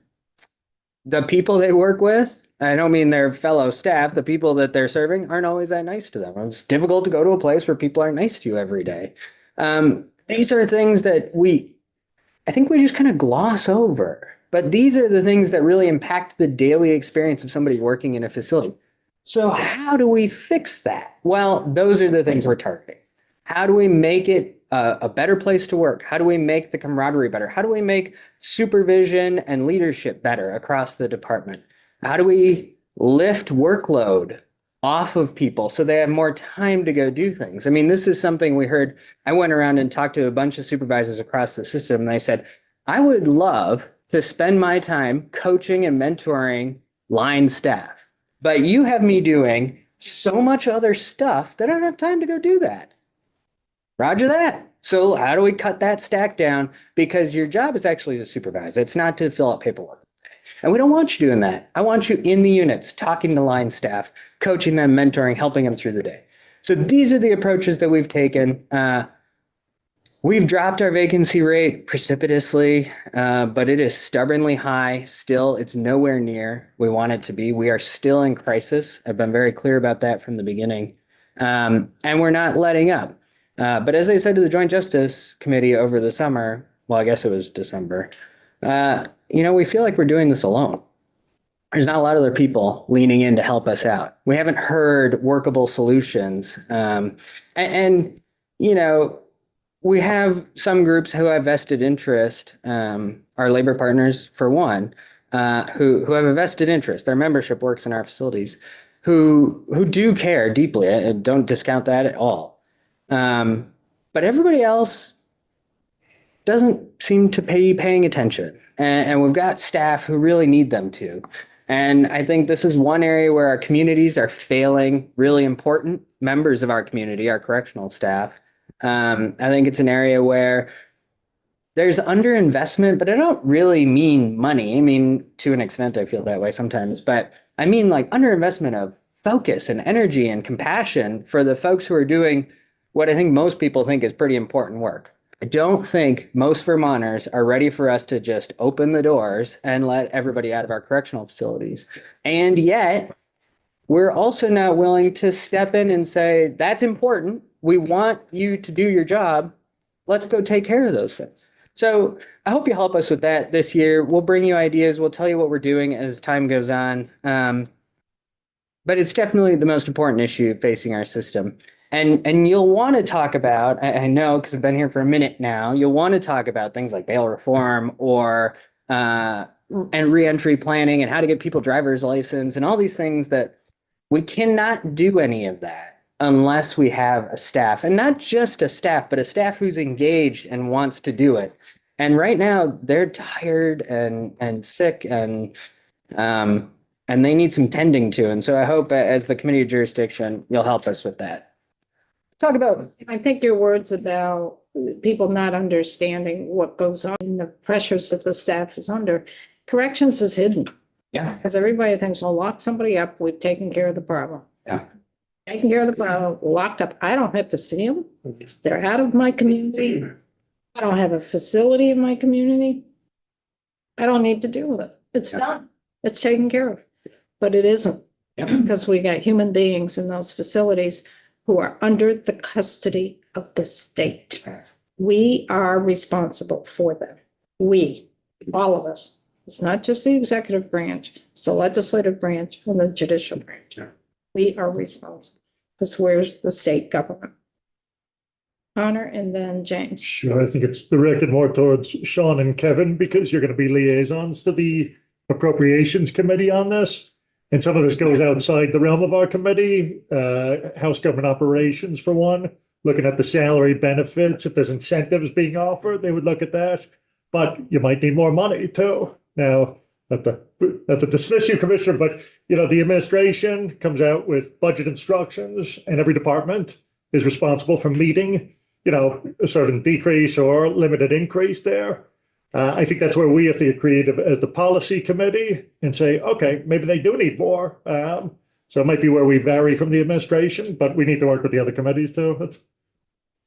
Speaker 2: people they work with, I don't mean their fellow staff, the people that they're serving aren't always that nice to them. It's difficult to go to a place where people aren't nice to you every day. These are things that I think we just kind of gloss over. But these are the things that really impact the daily experience of somebody working in a facility. So how do we fix that? Well, those are the things we're targeting. How do we make it a better place to work? How do we make the camaraderie better? How do we make supervision and leadership better across the department? How do we lift workload off of people so they have more time to go do things? I mean, this is something we heard. I went around and talked to a bunch of supervisors across the system, and they said, I would love to spend my time coaching and mentoring line staff. But you have me doing so much other stuff that I don't have time to go do that. Roger that. So how do we cut that stack down? Because your job is actually to supervise. It's not to fill out paperwork. And we don't want you doing that. I want you in the units, talking to line staff, coaching them, mentoring, helping them through the day. So these are the approaches that we've taken. We've dropped our vacancy rate precipitously, but it is stubbornly high. Still, it's nowhere near we want it to be. We are still in crisis. I've been very clear about that from the beginning. And we're not letting up. But as I said to the Joint Justice Committee over the summer, well, I guess it was December, we feel like we're doing this alone. there's not a lot of other people leaning in to help us out. We haven't heard workable solutions. And, you know, we have some groups who have vested interest, our labor partners for one, who have a vested interest. Their membership works in our facilities, who do care deeply. I don't discount that at all. But everybody else doesn't seem to paying attention. And we've got staff who really need them to. And I think this is one area where our communities are failing really important members of our community, our correctional staff. I think it's an area where there's underinvestment, but I don't really mean money. I mean, to an extent, I feel that way sometimes, but I mean like underinvestment of focus and energy and compassion for the folks who are doing what I think most people think is pretty important work. I don't think most Vermonters are ready for us to just open the doors and let everybody out of our correctional facilities. And yet, we're also not willing to step in and say, that's important. We want you to do your job. Let's go take care of those things. So I hope you help us with that this year. We'll bring you ideas. We'll tell you what we're doing as time goes on. But it's definitely the most important issue facing our system. And you'll want to talk about, I know because I've been here for a minute now, you'll want to talk about things like bail reform or and reentry planning and how to get people driver's license and all these things that we cannot do any of that unless we have a staff, and not just a staff, but a staff who's engaged and wants to do it. And right now they're tired and sick and they need some tending to. And so I hope as the committee of jurisdiction, you'll help us with that. Talk about,
Speaker 1: I think your words about people not understanding what goes on and the pressures that the staff is under. Corrections is hidden.
Speaker 2: Yeah.
Speaker 1: Because everybody thinks, well, lock somebody up, we've taken care of the problem.
Speaker 2: Yeah.
Speaker 1: Taking care of the problem, locked up. I don't have to see them. They're out of my community. I don't have a facility in my community. I don't need to deal with it. It's done. It's taken care of. But it isn't.
Speaker 2: Yeah.
Speaker 1: Because we got human beings in those facilities who are under the custody of the state. We are responsible for them. We, all of us. It's not just the executive branch, it's the legislative branch and the judicial branch. We are responsible because we're the state government. Connor and then James.
Speaker 9: Sure, I think it's directed more towards Sean and Kevin because you're going to be liaisons to the Appropriations Committee on this. And some of this goes outside the realm of our committee, House Government Operations for one, looking at the salary benefits. If there's incentives being offered, they would look at that. But you might need more money too. Now, not to dismiss you, Commissioner, but you know, the administration comes out with budget instructions and every department is responsible for meeting, you know, a certain decrease or limited increase there. I think that's where we have to get creative as the policy committee and say, okay, maybe they do need more. So it might be where we vary from the administration, but we need to work with the other committees too. It's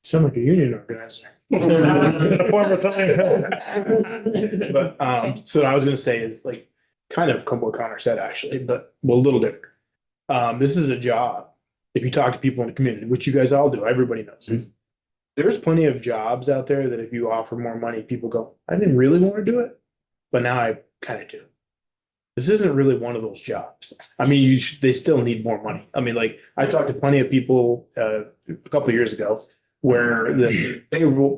Speaker 4: Sound like a union organizer.
Speaker 9: in a former time.
Speaker 4: But so what I was gonna say is like kind of what Connor said actually, but well, a little different. This is a job. If you talk to people in the community, which you guys all do, everybody knows. There's plenty of jobs out there that if you offer more money, people go, I didn't really want to do it, but now I kind of do. This isn't really one of those jobs. I mean, they still need more money. I mean, like I talked to plenty of people a couple of years ago where the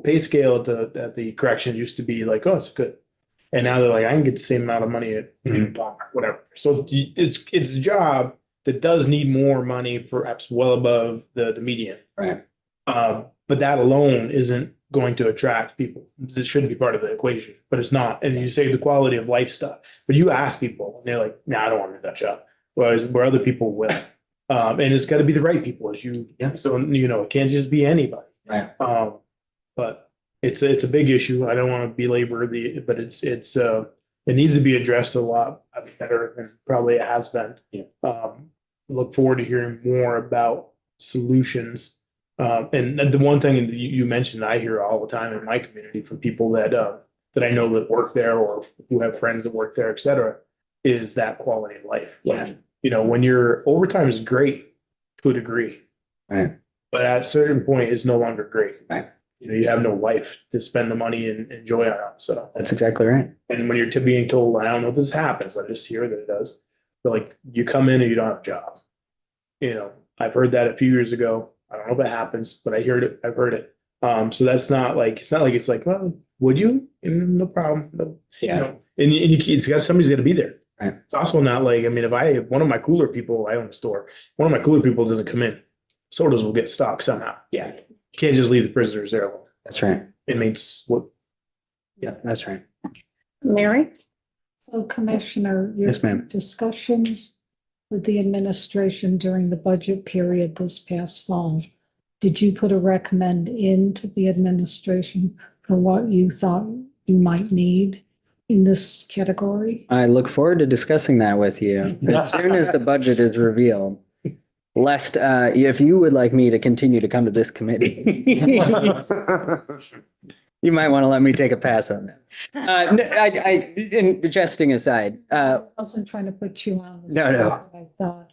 Speaker 4: pay scale at the corrections used to be like, oh, it's good. And now they're like, I can get the same amount of money at whatever. So it's a job that does need more money, perhaps well above the median.
Speaker 2: right.
Speaker 4: But that alone isn't going to attract people. This shouldn't be part of the equation, but it's not. And you say the quality of life stuff, but you ask people and they're like, nah, I don't want to do that job. Whereas where other people will. And it's got to be the right people as you, so, you know, it can't just be anybody.
Speaker 2: Right.
Speaker 4: But it's a big issue. I don't want to belabor but it needs to be addressed a lot better than probably it has been.
Speaker 2: Yeah.
Speaker 4: Look forward to hearing more about solutions. And the one thing that you mentioned, I hear all the time in my community from people that I know that work there or who have friends that work there, et cetera, is that quality of life.
Speaker 2: Yeah.
Speaker 4: You know, when your overtime is great to a degree,
Speaker 2: Right.
Speaker 4: but at a certain point, it's no longer great.
Speaker 2: Right.
Speaker 4: You know, you have no life to spend the money and enjoy on. So
Speaker 2: That's exactly right.
Speaker 4: and when you're being told, I don't know if this happens, I just hear that it does. like you come in and you don't have a job. You know, I've heard that a few years ago. I don't know if it happens, but I heard it, I've heard it. So that's not like, it's like, well, would you? No problem. No, you
Speaker 2: Yeah.
Speaker 4: know, and it's got, somebody's gotta be there.
Speaker 2: Right.
Speaker 4: It's also not like, I mean, one of my cooler people, I own a store, one of my cooler people doesn't come in, sodas will get stuck somehow.
Speaker 2: Yeah.
Speaker 4: You can't just leave the prisoners there alone.
Speaker 2: That's right.
Speaker 4: Inmates, what,
Speaker 2: Yeah, that's right.
Speaker 1: Mary?
Speaker 11: So Commissioner, your
Speaker 2: Yes, ma'am.
Speaker 11: discussions with the administration during the budget period this past fall, did you put a recommend into the administration for what you thought you might need in this category?
Speaker 2: I look forward to discussing that with you as soon as the budget is revealed. Lest, if you would like me to continue to come to this committee, you might want to let me take a pass on that. No, in jesting aside,
Speaker 11: I wasn't trying to put you on. the
Speaker 2: No, no.
Speaker 11: spot, but I thought,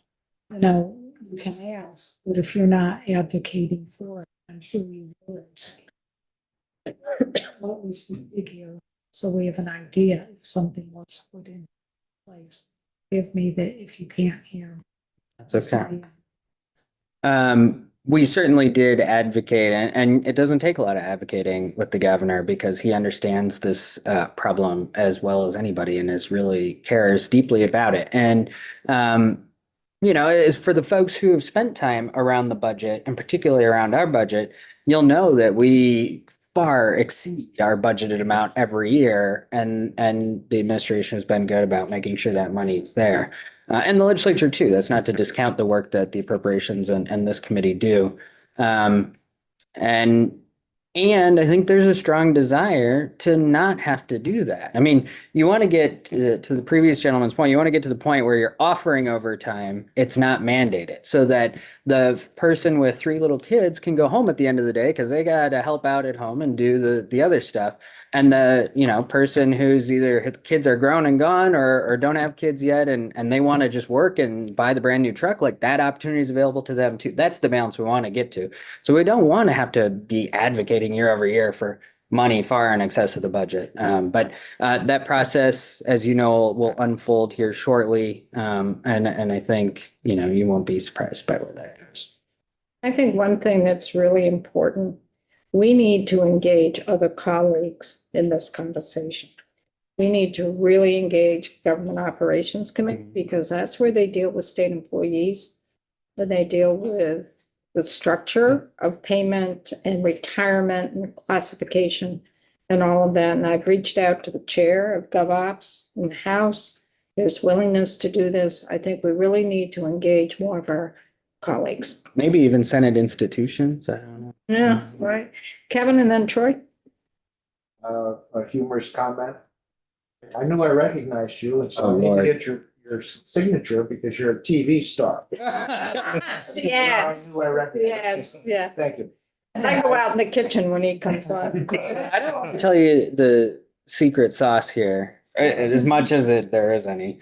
Speaker 11: you know, you can ask, but if you're not advocating for it, I'm sure you would. What was the figure? So we have an idea if something was put in place. Give me the, if you can't hear.
Speaker 2: That's okay. We certainly did advocate, and it doesn't take a lot of advocating with the governor because he understands this problem as well as anybody and is really cares deeply about it. And you know, as for the folks who have spent time around the budget, and particularly around our budget, you'll know that we far exceed our budgeted amount every year, and the administration has been good about making sure that money is there. And the legislature too. That's not to discount the work that the appropriations and this committee do. And I think there's a strong desire to not have to do that. I mean, you want to get to the previous gentleman's point, you want to get to the point where you're offering overtime, it's not mandated, so that the person with 3 little kids can go home at the end of the day because they got to help out at home and do the other stuff. And the, you know, person who's either kids are grown and gone or don't have kids yet and they want to just work and buy the brand new truck, like that opportunity is available to them too. That's the balance we want to get to. So we don't want to have to be advocating year over year for money far in excess of the budget. But that process, as you know, will unfold here shortly. And I think, you know, you won't be surprised by where that goes.
Speaker 1: I think one thing that's really important, we need to engage other colleagues in this conversation. We need to really engage Government Operations Committee because that's where they deal with state employees. And they deal with the structure of payment and retirement and classification and all of that. And I've reached out to the chair of GovOps in the House. There's willingness to do this. I think we really need to engage more of our colleagues.
Speaker 2: Maybe even Senate institutions. I don't know.
Speaker 1: Yeah, right. Kevin and then Troy.
Speaker 12: A humorous comment. I knew I recognized you, and so
Speaker 2: Oh,
Speaker 12: I need to
Speaker 2: Lord.
Speaker 12: get your signature because you're a TV star.
Speaker 1: Yes,
Speaker 12: I knew I recognized you.
Speaker 1: yes, yeah.
Speaker 12: Thank you.
Speaker 1: I go out in the kitchen when he comes on.
Speaker 2: I don't want to tell you the secret sauce here, as much as there is any.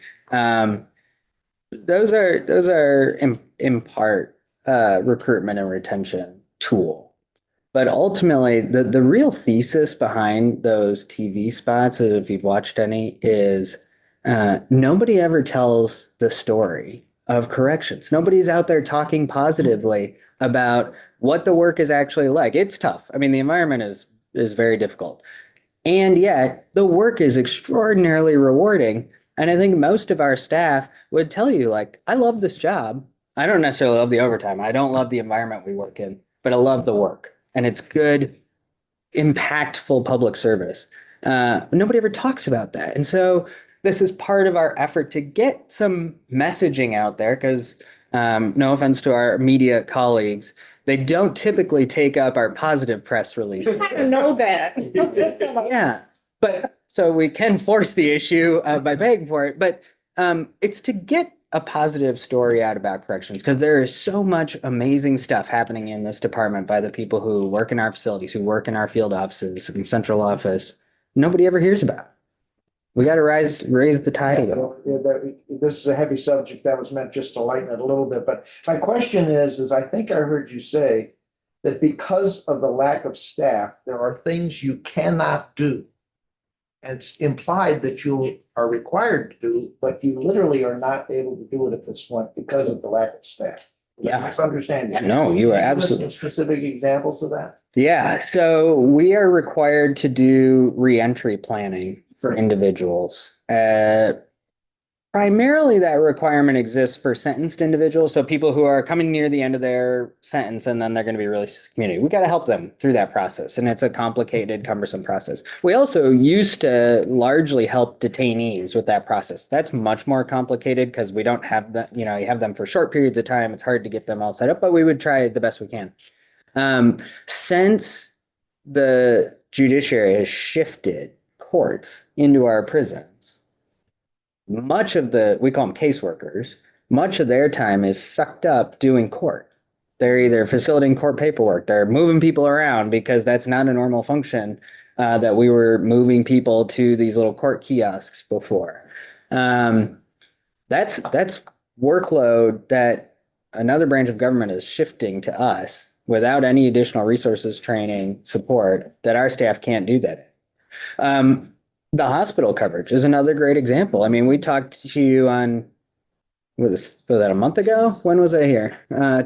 Speaker 2: Those are in part recruitment and retention tool. But ultimately, the real thesis behind those TV spots, if you've watched any, is nobody ever tells the story of corrections. Nobody's out there talking positively about what the work is actually like. It's tough. I mean, the environment is very difficult. And yet, the work is extraordinarily rewarding. And I think most of our staff would tell you, like, I love this job. I don't necessarily love the overtime. I don't love the environment we work in, but I love the work. And it's good, impactful public service. Nobody ever talks about that. And so this is part of our effort to get some messaging out there because no offense to our media colleagues, they don't typically take up our positive press releases.
Speaker 1: I don't know that.
Speaker 2: Yeah, but so we can force the issue by paying for it, but it's to get a positive story out about corrections because there is so much amazing stuff happening in this department by the people who work in our facilities, who work in our field offices and central office. Nobody ever hears about. We got to raise the tide a little.
Speaker 12: This is a heavy subject that was meant just to lighten it a little bit, but my question is I think I heard you say that because of the lack of staff, there are things you cannot do. And it's implied that you are required to do, but you literally are not able to do it at this point because of the lack of staff.
Speaker 2: Yeah.
Speaker 12: Misunderstanding.
Speaker 2: No, you are
Speaker 12: Can give us
Speaker 2: absolutely.
Speaker 12: some specific examples of that?
Speaker 2: Yeah, so we are required to do reentry planning for individuals. Primarily that requirement exists for sentenced individuals, so people who are coming near the end of their sentence and then they're going to be released to the community. We got to help them through that process, and it's a complicated, cumbersome process. We also used to largely help detainees with that process. That's much more complicated because we don't have that, you have them for short periods of time. It's hard to get them all set up, but we would try the best we can. Since the judiciary has shifted courts into our prisons, much of we call them caseworkers, much of their time is sucked up doing court. They're either facilitating court paperwork, they're moving people around because that's not a normal function, that we were moving people to these little court kiosks before. That's workload that another branch of government is shifting to us without any additional resources, training, support, that our staff can't do that. The hospital coverage is another great example. I mean, we talked to you on, was that a month ago? When was I here?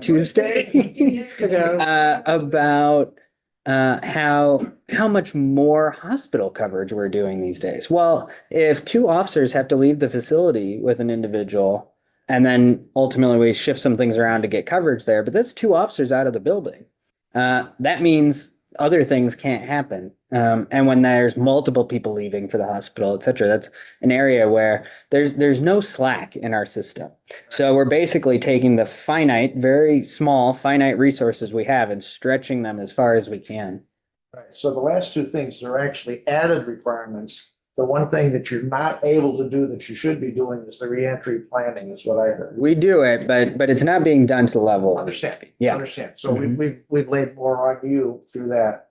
Speaker 2: Tuesday?
Speaker 1: 2 weeks ago.
Speaker 2: About how much more hospital coverage we're doing these days. Well, if 2 officers have to leave the facility with an individual, and then ultimately we shift some things around to get coverage there, but that's 2 officers out of the building. That means other things can't happen. And when there's multiple people leaving for the hospital, et cetera, that's an area where there's no slack in our system. So we're basically taking the very small, finite resources we have and stretching them as far as we can.
Speaker 12: Right. So the last 2 things are actually added requirements. The one thing that you're not able to do that you should be doing is the reentry planning, is what I heard.
Speaker 2: We do it, but it's not being done to the level.
Speaker 12: Understand.
Speaker 2: Yeah.
Speaker 12: Understand. So we've laid more on you through that.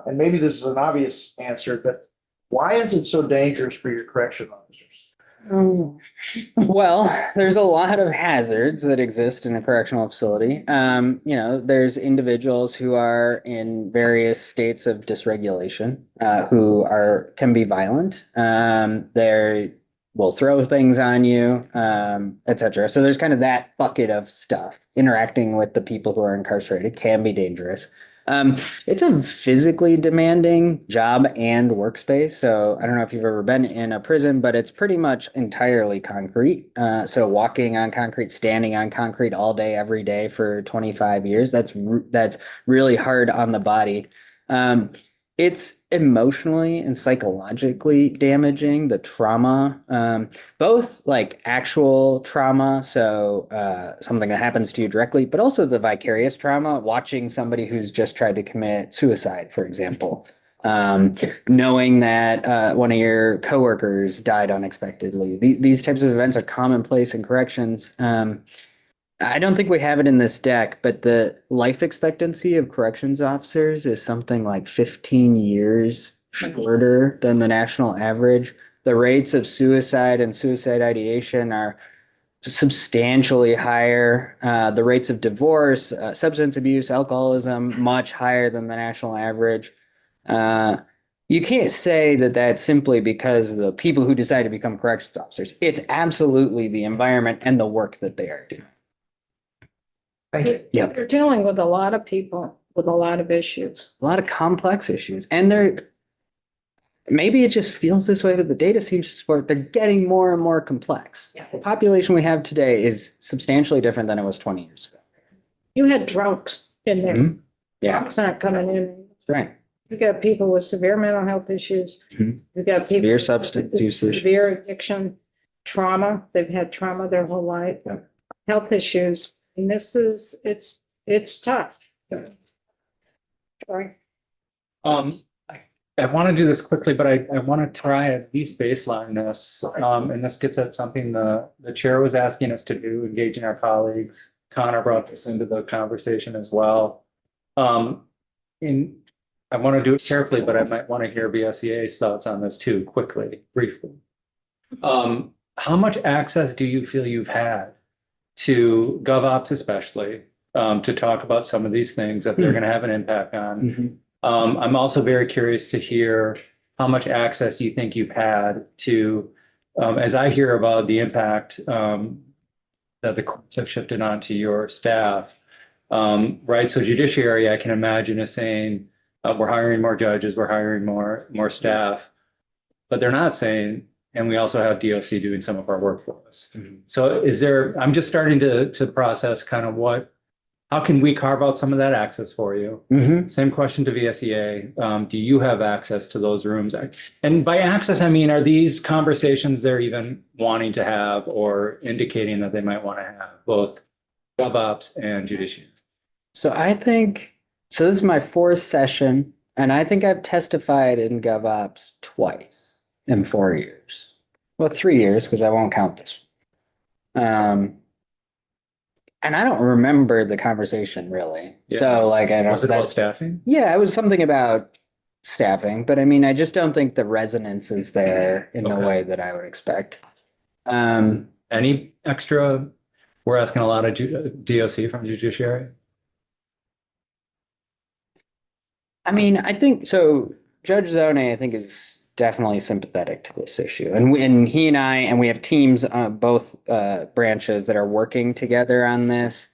Speaker 12: And maybe this is an obvious answer, but why is it so dangerous for your correction officers?
Speaker 2: Well, there's a lot of hazards that exist in a correctional facility. There's individuals who are in various states of dysregulation, who can be violent. They will throw things on you, et cetera. So there's kind of that bucket of stuff. Interacting with the people who are incarcerated can be dangerous. It's a physically demanding job and workspace. So I don't know if you've ever been in a prison, but it's pretty much entirely concrete. So walking on concrete, standing on concrete all day, every day for 25 years, that's really hard on the body. It's emotionally and psychologically damaging, the trauma, both like actual trauma, so something that happens to you directly, but also the vicarious trauma, watching somebody who's just tried to commit suicide, for example, knowing that one of your coworkers died unexpectedly. These types of events are commonplace in corrections. I don't think we have it in this deck, but the life expectancy of corrections officers is something like 15 years shorter than the national average. The rates of suicide and suicide ideation are substantially higher. The rates of divorce, substance abuse, alcoholism, much higher than the national average. You can't say that that's simply because of the people who decide to become corrections officers. It's absolutely the environment and the work that they are doing.
Speaker 12: Thank you.
Speaker 2: Yeah.
Speaker 1: They're dealing with a lot of people with a lot of issues.
Speaker 2: A lot of complex issues. And maybe it just feels this way, but the data seems to support they're getting more and more complex.
Speaker 1: Yeah.
Speaker 2: The population we have today is substantially different than it was 20 years ago.
Speaker 1: You had drunks in there.
Speaker 2: Mhm. Yeah,
Speaker 1: Drunks aren't coming in.
Speaker 2: that's right.
Speaker 1: You got people with severe mental health issues.
Speaker 2: Mhm.
Speaker 1: You got people.
Speaker 2: Severe
Speaker 1: with
Speaker 2: substance usage.
Speaker 1: Severe addiction, trauma. They've had trauma their whole life.
Speaker 2: Yeah.
Speaker 1: Health issues. And it's tough. Sorry.
Speaker 6: I want to do this quickly, but I want to try at least baseline this. And this gets at something the chair was asking us to do, engaging our colleagues. Connor brought this into the conversation as well. I want to do it carefully, but I might want to hear BSEA's thoughts on this too, quickly, briefly. How much access do you feel you've had to GovOps especially, to talk about some of these things that they're going to have an impact on? I'm also very curious to hear how much access you think you've had to, as I hear about the impact that the courts have shifted onto your staff, right? So judiciary, I can imagine, is saying, we're hiring more judges, we're hiring more staff. But they're not saying, and we also have DOC doing some of our work for us. So I'm just starting to process kind of how can we carve out some of that access for you? Same question to VSEA. Do you have access to those rooms? And by access, I mean, are these conversations they're even wanting to have or indicating that they might want to have, both GovOps and judiciary?
Speaker 2: So so this is my fourth session, and I think I've testified in GovOps twice in 4 years. Well, 3 years, because I won't count this. And I don't remember the conversation really.
Speaker 6: Yeah.
Speaker 2: So like, I don't.
Speaker 6: Was it about staffing?
Speaker 2: Yeah, it was something about staffing, but I mean, I just don't think the resonance is there in the
Speaker 6: Okay.
Speaker 2: way that I would expect.
Speaker 6: Any extra? We're asking a lot of DOC from judiciary.
Speaker 2: I mean, I think so. Judge Zone, I think, is definitely sympathetic to this issue, and he and we have teams, both branches that are working together on this.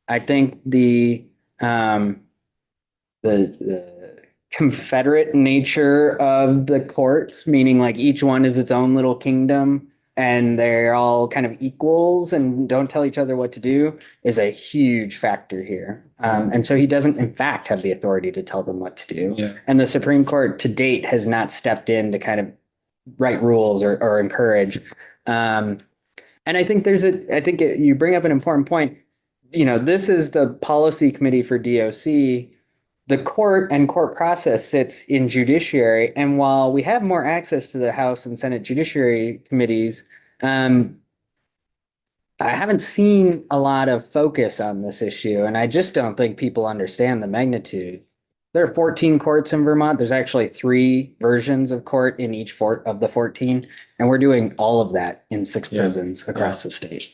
Speaker 2: I think the confederate nature of the courts, meaning like each one is its own little kingdom, and they're all kind of equals and don't tell each other what to do, is a huge factor here. And so he doesn't, in fact, have the authority to tell them what to do.
Speaker 6: Yeah.
Speaker 2: And the Supreme Court to date has not stepped in to kind of write rules or encourage. And I think you bring up an important point. You know, this is the policy committee for DOC. The court and court process sits in judiciary. And while we have more access to the House and Senate judiciary committees, I haven't seen a lot of focus on this issue. And I just don't think people understand the magnitude. There are 14 courts in Vermont. There's actually 3 versions of court in each of the 14. And we're doing all of that in 6 prisons across the state.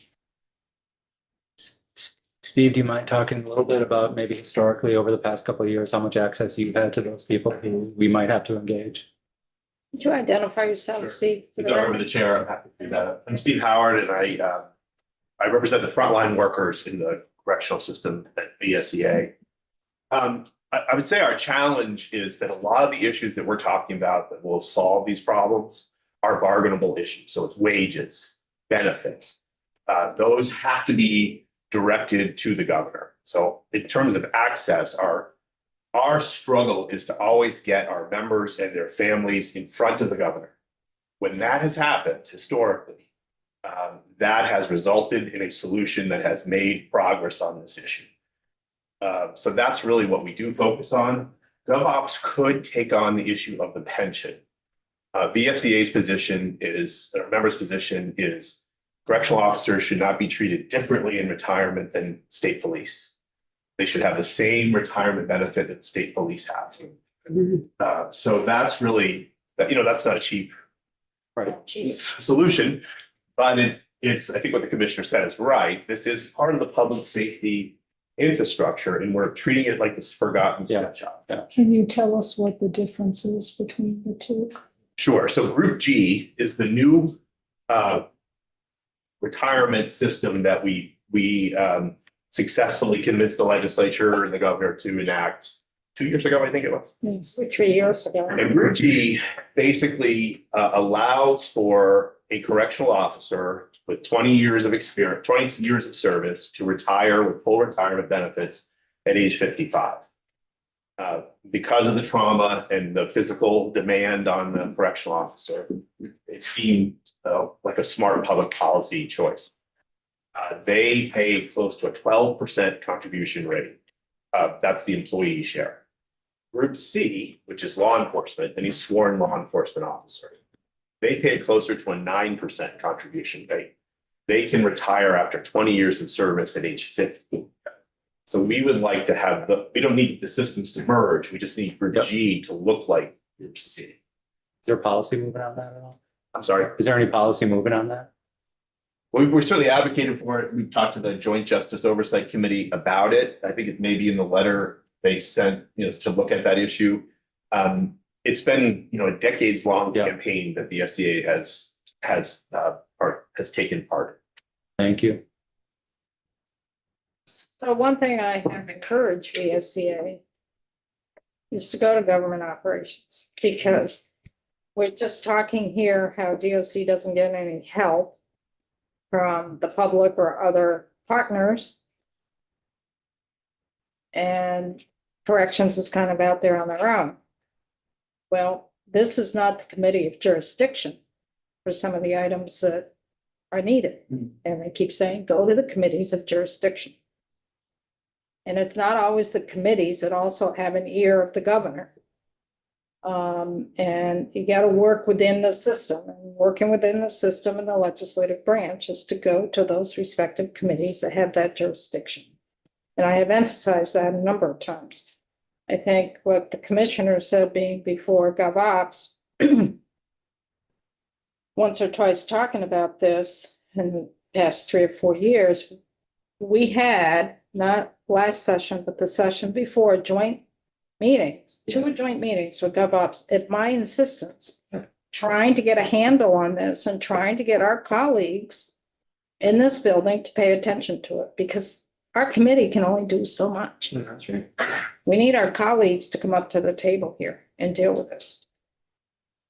Speaker 6: Steve, do you mind talking a little bit about maybe historically over the past couple of years, how much access you've had to those people who we might have to engage?
Speaker 1: Would you identify yourself, Steve?
Speaker 3: With the chair, I'm happy to do that. I'm Steve Howard, and I represent the frontline workers in the correctional system at VSEA. I would say our challenge is that a lot of the issues that we're talking about that will solve these problems are bargainable issues. So it's wages, benefits. Those have to be directed to the governor. So in terms of access, our struggle is to always get our members and their families in front of the governor. When that has happened historically, that has resulted in a solution that has made progress on this issue. So that's really what we do focus on. GovOps could take on the issue of the pension. VSEA's position is, our members' position is, correctional officers should not be treated differently in retirement than state police. They should have the same retirement benefit that state police have. So that's really, that's not a cheap solution, but it's, I think what the commissioner said is right. This is part of the public safety infrastructure, and we're treating it like this forgotten snapshot.
Speaker 11: Can you tell us what the difference is between the two?
Speaker 3: Sure. So Group G is the new retirement system that we successfully convinced the legislature and the governor to enact 2 years ago, I think it was.
Speaker 1: Yes, 3 years ago.
Speaker 3: And Group G basically allows for a correctional officer with 20 years of experience, 20 years of service to retire with full retirement benefits at age 55. Because of the trauma and the physical demand on the correctional officer, it seemed like a smart public policy choice. They pay close to a 12% contribution rate. That's the employee share. Group C, which is law enforcement, any sworn law enforcement officer, they pay closer to a 9% contribution rate. They can retire after 20 years of service at age 50. So we would like to have we don't need the systems to merge. We just need Group G to look like Group C.
Speaker 6: Is there policy moving on that at all?
Speaker 3: I'm sorry.
Speaker 6: Is there any policy moving on that?
Speaker 3: We're certainly advocating for it. We've talked to the Joint Justice Oversight Committee about it. I think it may be in the letter they sent, to look at that issue. it's been, you know, a decades-long
Speaker 6: Yeah.
Speaker 3: campaign that the SCA has taken part.
Speaker 6: Thank you.
Speaker 1: So one thing I have encouraged VSCA is to go to government operations, because we're just talking here how DOC doesn't get any help from the public or other partners. And corrections is kind of out there on their own. Well, this is not the committee of jurisdiction for some of the items that are needed. And they keep saying, go to the committees of jurisdiction. And it's not always the committees that also have an ear of the governor. And you got to work within the system, and working within the system and the legislative branch is to go to those respective committees that have that jurisdiction. And I have emphasized that a number of times. I think what the commissioner said being before GovOps, once or twice talking about this in the past 3 or 4 years, we had, not last session, but the session before, joint meetings, 2 joint meetings with GovOps at my insistence, trying to get a handle on this and trying to get our colleagues in this building to pay attention to it, because our committee can only do so much.
Speaker 2: That's right.
Speaker 1: We need our colleagues to come up to the table here and deal with this.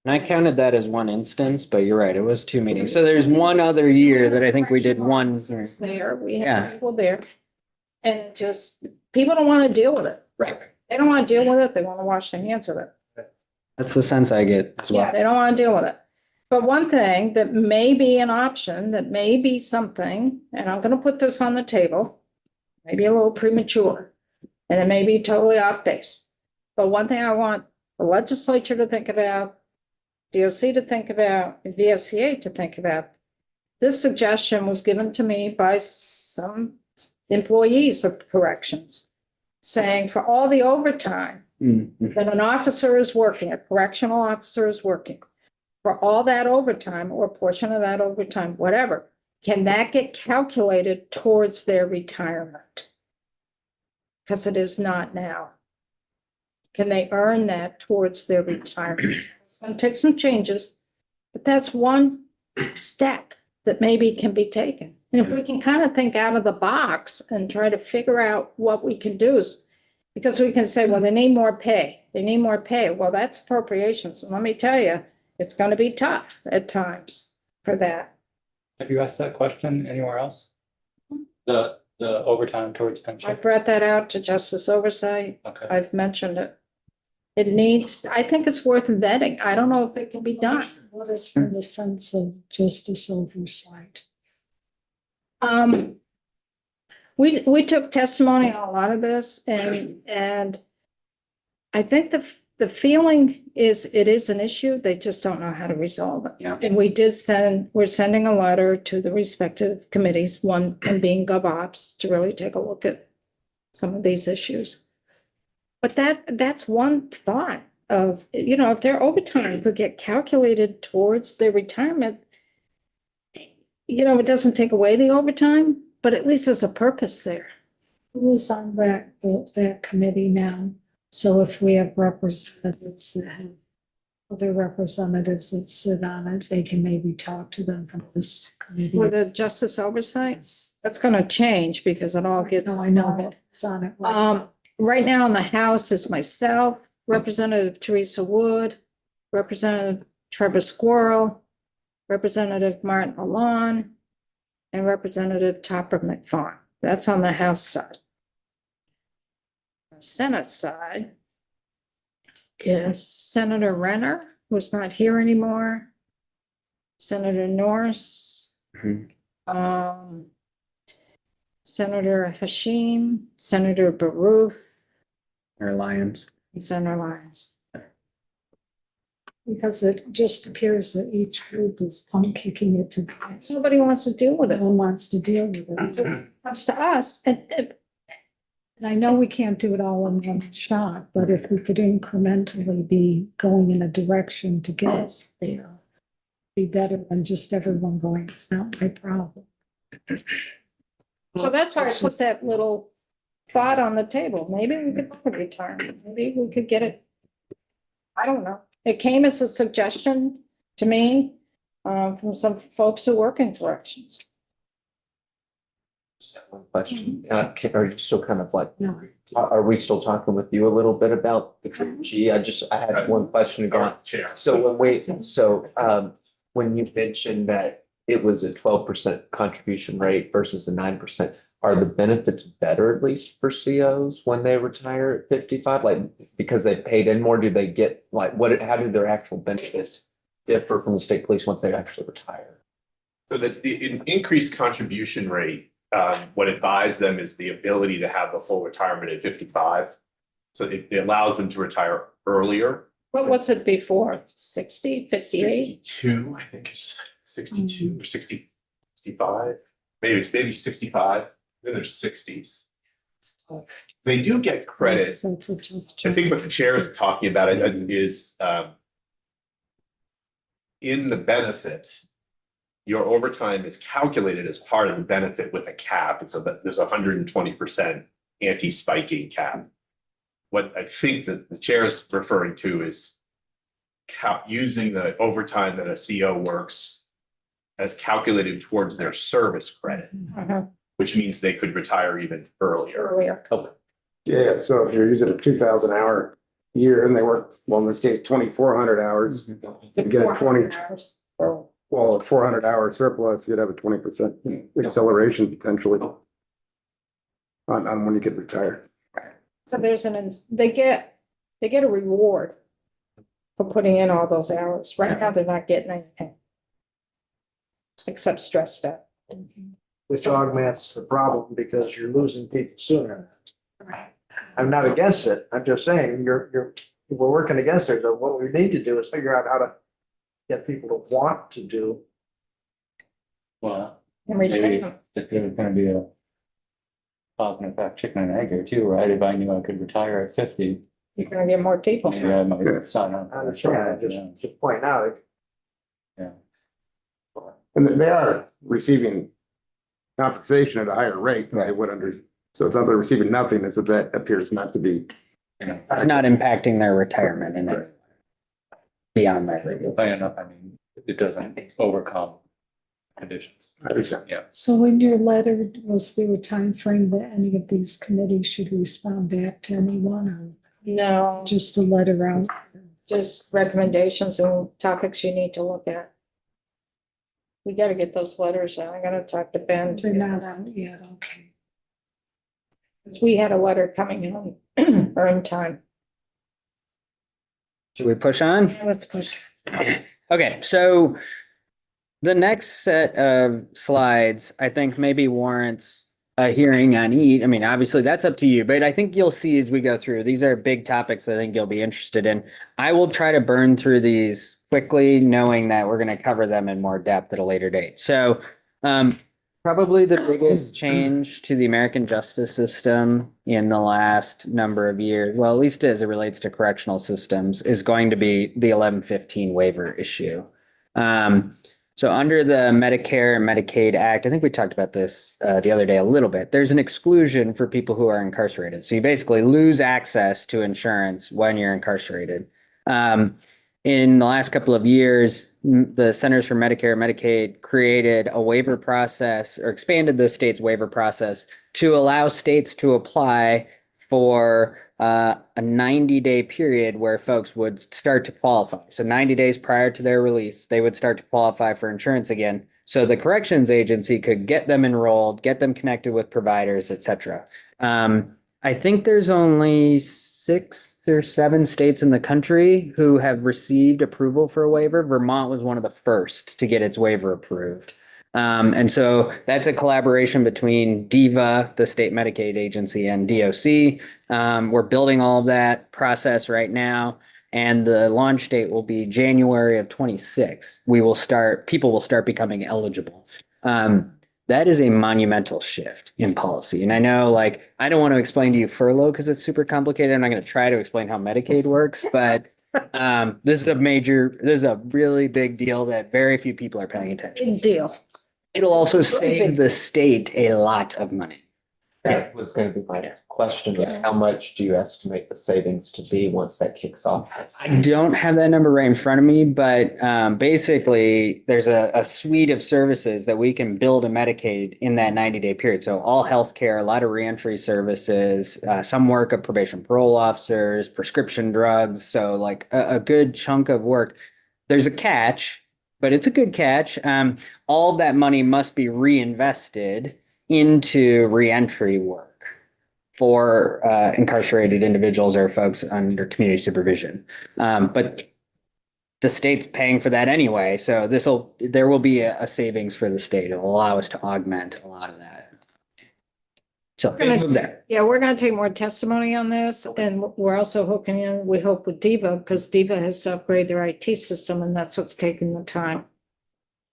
Speaker 2: And I counted that as one instance, but you're right, it was 2 meetings. So there's one other year that I think we did one.
Speaker 1: There, we
Speaker 2: Yeah.
Speaker 1: have people there. And it just, people don't want to deal with it.
Speaker 2: Right.
Speaker 1: They don't want to deal with it. They want to wash their hands of it.
Speaker 2: That's the sense I get as
Speaker 1: Yeah,
Speaker 2: well.
Speaker 1: they don't want to deal with it. But one thing that may be an option, that may be something, and I'm going to put this on the table, maybe a little premature, and it may be totally off base. But one thing I want the legislature to think about, DOC to think about, and VSCA to think about. This suggestion was given to me by some employees of corrections, saying for all the overtime that an officer is working, a correctional officer is working, for all that overtime or portion of that overtime, whatever, can that get calculated towards their retirement? Because it is not now. Can they earn that towards their retirement? It's going to take some changes, but that's one step that maybe can be taken. And if we can kind of think out of the box and try to figure out what we can do, because we can say, well, they need more pay. They need more pay. Well, that's appropriations. And let me tell you, it's going to be tough at times for that.
Speaker 6: Have you asked that question anywhere else? The overtime towards pension?
Speaker 1: I brought that out to Justice Oversight.
Speaker 6: Okay.
Speaker 1: I've mentioned it. It needs, I think it's worth vetting. I don't know if it can be done.
Speaker 11: What is from the sense of justice oversight?
Speaker 1: We took testimony on a lot of this, and I think the feeling is it is an issue. They just don't know how to resolve it.
Speaker 2: Yeah.
Speaker 1: And we're sending a letter to the respective committees, one and being GovOps, to really take a look at some of these issues. But that's one thought of, you know, if their overtime could get calculated towards their retirement, you know, it doesn't take away the overtime, but at least there's a purpose there.
Speaker 11: Who is on that committee now? So if we have representatives that have other representatives that sit on it, they can maybe talk to them from this committee.
Speaker 1: For the justice oversight, that's gonna change because it all gets.
Speaker 11: No, I know that it's on it. right
Speaker 1: Right now in the House is myself, Representative Teresa Wood, Representative Trevor Squirrel, Representative Martin Alon, and Representative Topper McFarland. That's on the House side. The Senate side is Senator Renner, who's not here anymore, Senator Norris, Senator Hashim, Senator Baruth,
Speaker 2: Or Lions.
Speaker 1: and Senator Lyons.
Speaker 11: Because it just appears that each group is pump kicking it to the next.
Speaker 1: Nobody wants to deal with
Speaker 11: No
Speaker 1: it.
Speaker 11: one wants to deal with it.
Speaker 1: It comes to us, and
Speaker 11: And I know we can't do it all in one shot, but if we could incrementally be going in a direction to get us there, be better than just everyone going, it's not my problem.
Speaker 1: so that's why I put that little thought on the table. Maybe we could look at retirement. Maybe we could get it. I don't know. It came as a suggestion to me from some folks who work in corrections.
Speaker 5: Just have one question. Are you still kind of like,
Speaker 11: No.
Speaker 5: are we still talking with you a little bit about the G? I had one question about.
Speaker 3: Chair.
Speaker 5: So when you mentioned that it was a 12% contribution rate versus the 9%, are the benefits better at least for COs when they retire at 55? Like, because they paid in more, do they get like how do their actual benefits differ from the state police once they actually retire?
Speaker 3: So that the increased contribution rate, what it buys them is the ability to have a full retirement at 55. So it allows them to retire earlier.
Speaker 1: What was it before? 60, 58?
Speaker 3: 62, I think it's 62 or 60, 65. Maybe 65. Then there's 60s. They do get credit. I think what the chair is talking about is in the benefit, your overtime is calculated as part of the benefit with a cap. There's 120% anti-spiking cap. What I think that the chair is referring to is using the overtime that a CO works as calculated towards their service credit, which means they could retire even earlier.
Speaker 13: Yeah, so if you're using a 2,000 hour year and they work, well, in this case, 2,400 hours, you get a 20, well, a 400 hour surplus, you'd have a 20% acceleration potentially on when you get retired.
Speaker 1: So there's they get a reward for putting in all those hours. Right now, they're not getting anything. Except stressed out.
Speaker 12: Which augments the problem because you're losing people sooner. I'm not against it. I'm just saying we're working against it. But what we need to do is figure out how to get people to want to do.
Speaker 6: Well,
Speaker 1: And retain
Speaker 6: maybe
Speaker 1: them.
Speaker 6: there's gonna be a cause and effect chicken and egg here too, right? If I knew I could retire at 50,
Speaker 1: You're gonna get more people.
Speaker 6: maybe I might sign up.
Speaker 12: I understand, just point out.
Speaker 6: Yeah.
Speaker 13: And they are receiving compensation at a higher rate than they would under, so it's not like receiving nothing, it's that appears not to be.
Speaker 2: It's not impacting their retirement and it beyond their regular.
Speaker 6: By enough, I mean, it doesn't overcome conditions.
Speaker 13: I understand.
Speaker 6: Yeah.
Speaker 11: So in your letter, was there a time frame that any of these committees should respond back to anyone or
Speaker 1: No,
Speaker 11: just a letter out?
Speaker 1: just recommendations and topics you need to look at. We gotta get those letters out. I gotta talk to Ben.
Speaker 11: They're not out yet, okay.
Speaker 1: We had a letter coming in or in time.
Speaker 2: Should we push on?
Speaker 1: Let's push.
Speaker 2: Okay, so the next set of slides, I think maybe warrants a hearing on each. I mean, obviously that's up to you, but I think you'll see as we go through, these are big topics I think you'll be interested in. I will try to burn through these quickly, knowing that we're going to cover them in more depth at a later date. So probably the biggest change to the American justice system in the last number of years, well, at least as it relates to correctional systems, is going to be the 1115 waiver issue. So under the Medicare and Medicaid Act, I think we talked about this the other day a little bit, there's an exclusion for people who are incarcerated. So you basically lose access to insurance when you're incarcerated. In the last couple of years, the Centers for Medicare and Medicaid created a waiver process or expanded the state's waiver process to allow states to apply for a 90-day period where folks would start to qualify. So 90 days prior to their release, they would start to qualify for insurance again. So the corrections agency could get them enrolled, get them connected with providers, et cetera. I think there's only 6 or 7 states in the country who have received approval for a waiver. Vermont was one of the first to get its waiver approved. And so that's a collaboration between DEVA, the state Medicaid agency, and DOC. We're building all of that process right now, and the launch date will be January of 26. People will start becoming eligible. That is a monumental shift in policy. And I know, like, I don't want to explain to you furlough because it's super complicated. I'm not going to try to explain how Medicaid works, but this is a really big deal that very few people are paying attention.
Speaker 1: Big deal.
Speaker 2: It'll also save the state a lot of money.
Speaker 5: That was gonna be my question, was how much do you estimate the savings to be once that kicks off?
Speaker 2: I don't have that number right in front of me, but basically there's a suite of services that we can build a Medicaid in that 90-day period. So all healthcare, a lot of reentry services, some work of probation parole officers, prescription drugs. So like a good chunk of work. There's a catch, but it's a good catch. All of that money must be reinvested into reentry work for incarcerated individuals or folks under community supervision. But the state's paying for that anyway, so there will be a savings for the state. It'll allow us to augment a lot of that. So move there.
Speaker 1: Yeah, we're gonna take more testimony on this, and we're also hooking in, we hope, with DEVA, because DEVA has to upgrade their IT system, and that's what's taking the time.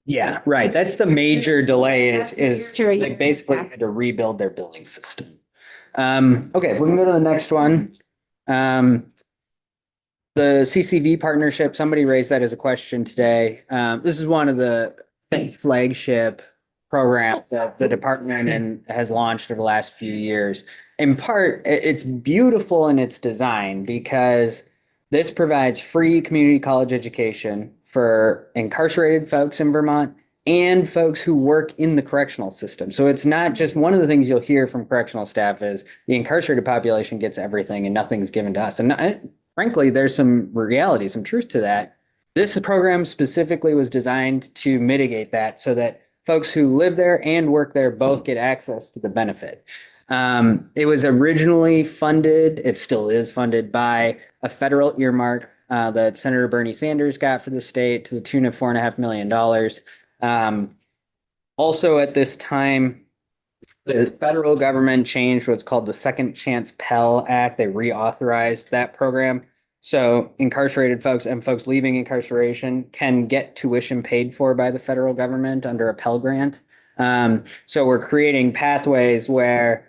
Speaker 2: Yeah, right. That's the major delay is
Speaker 1: Sure,
Speaker 2: they
Speaker 1: yeah.
Speaker 2: basically had to rebuild their billing system. Okay, if we can go to the next one. The CCV partnership, somebody raised that as a question today. This is one of the flagship programs that the department has launched over the last few years. In part, it's beautiful in its design because this provides free community college education for incarcerated folks in Vermont and folks who work in the correctional system. So it's not just one of the things you'll hear from correctional staff is the incarcerated population gets everything and nothing's given to us. And frankly, there's some reality, some truth to that. This program specifically was designed to mitigate that so that folks who live there and work there both get access to the benefit. It was originally funded, it still is funded by a federal earmark that Senator Bernie Sanders got for the state to the tune of $4.5 million. Also at this time, the federal government changed what's called the Second Chance Pell Act. They reauthorized that program. So incarcerated folks and folks leaving incarceration can get tuition paid for by the federal government under a Pell Grant. So we're creating pathways where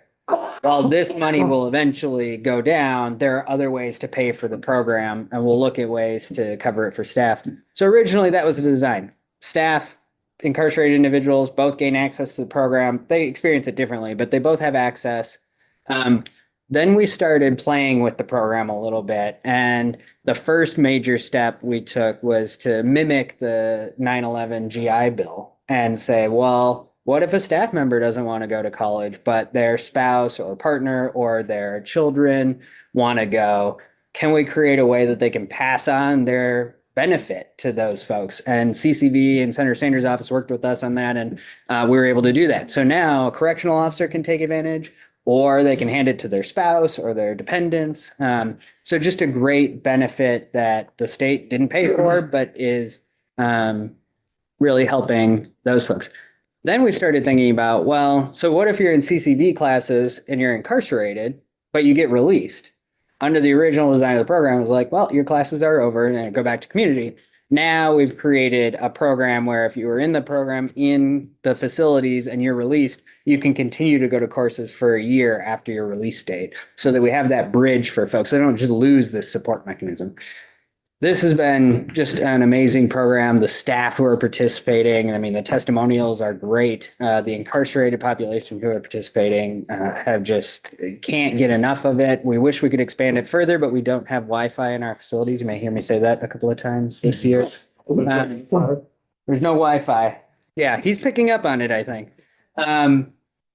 Speaker 2: while this money will eventually go down, there are other ways to pay for the program, and we'll look at ways to cover it for staff. So originally that was the design. Staff, incarcerated individuals, both gain access to the program. They experience it differently, but they both have access. Then we started playing with the program a little bit, and the first major step we took was to mimic the 9/11 GI Bill and say, well, what if a staff member doesn't want to go to college, but their spouse or partner or their children want to go? Can we create a way that they can pass on their benefit to those folks? And CCV and Senator Sanders' office worked with us on that, and we were able to do that. So now a correctional officer can take advantage, or they can hand it to their spouse or their dependents. So just a great benefit that the state didn't pay for, but is really helping those folks. Then we started thinking about, well, so what if you're in CCV classes and you're incarcerated, but you get released? Under the original design of the program, it was like, well, your classes are over and go back to community. Now we've created a program where if you were in the program in the facilities and you're released, you can continue to go to courses for a year after your release date so that we have that bridge for folks. So they don't just lose this support mechanism. This has been just an amazing program. The staff who are participating, I mean, the testimonials are great. The incarcerated population who are participating have just can't get enough of it. We wish we could expand it further, but we don't have Wi-Fi in our facilities. You may hear me say that a couple of times this year. There's no Wi-Fi. Yeah, he's picking up on it, I think.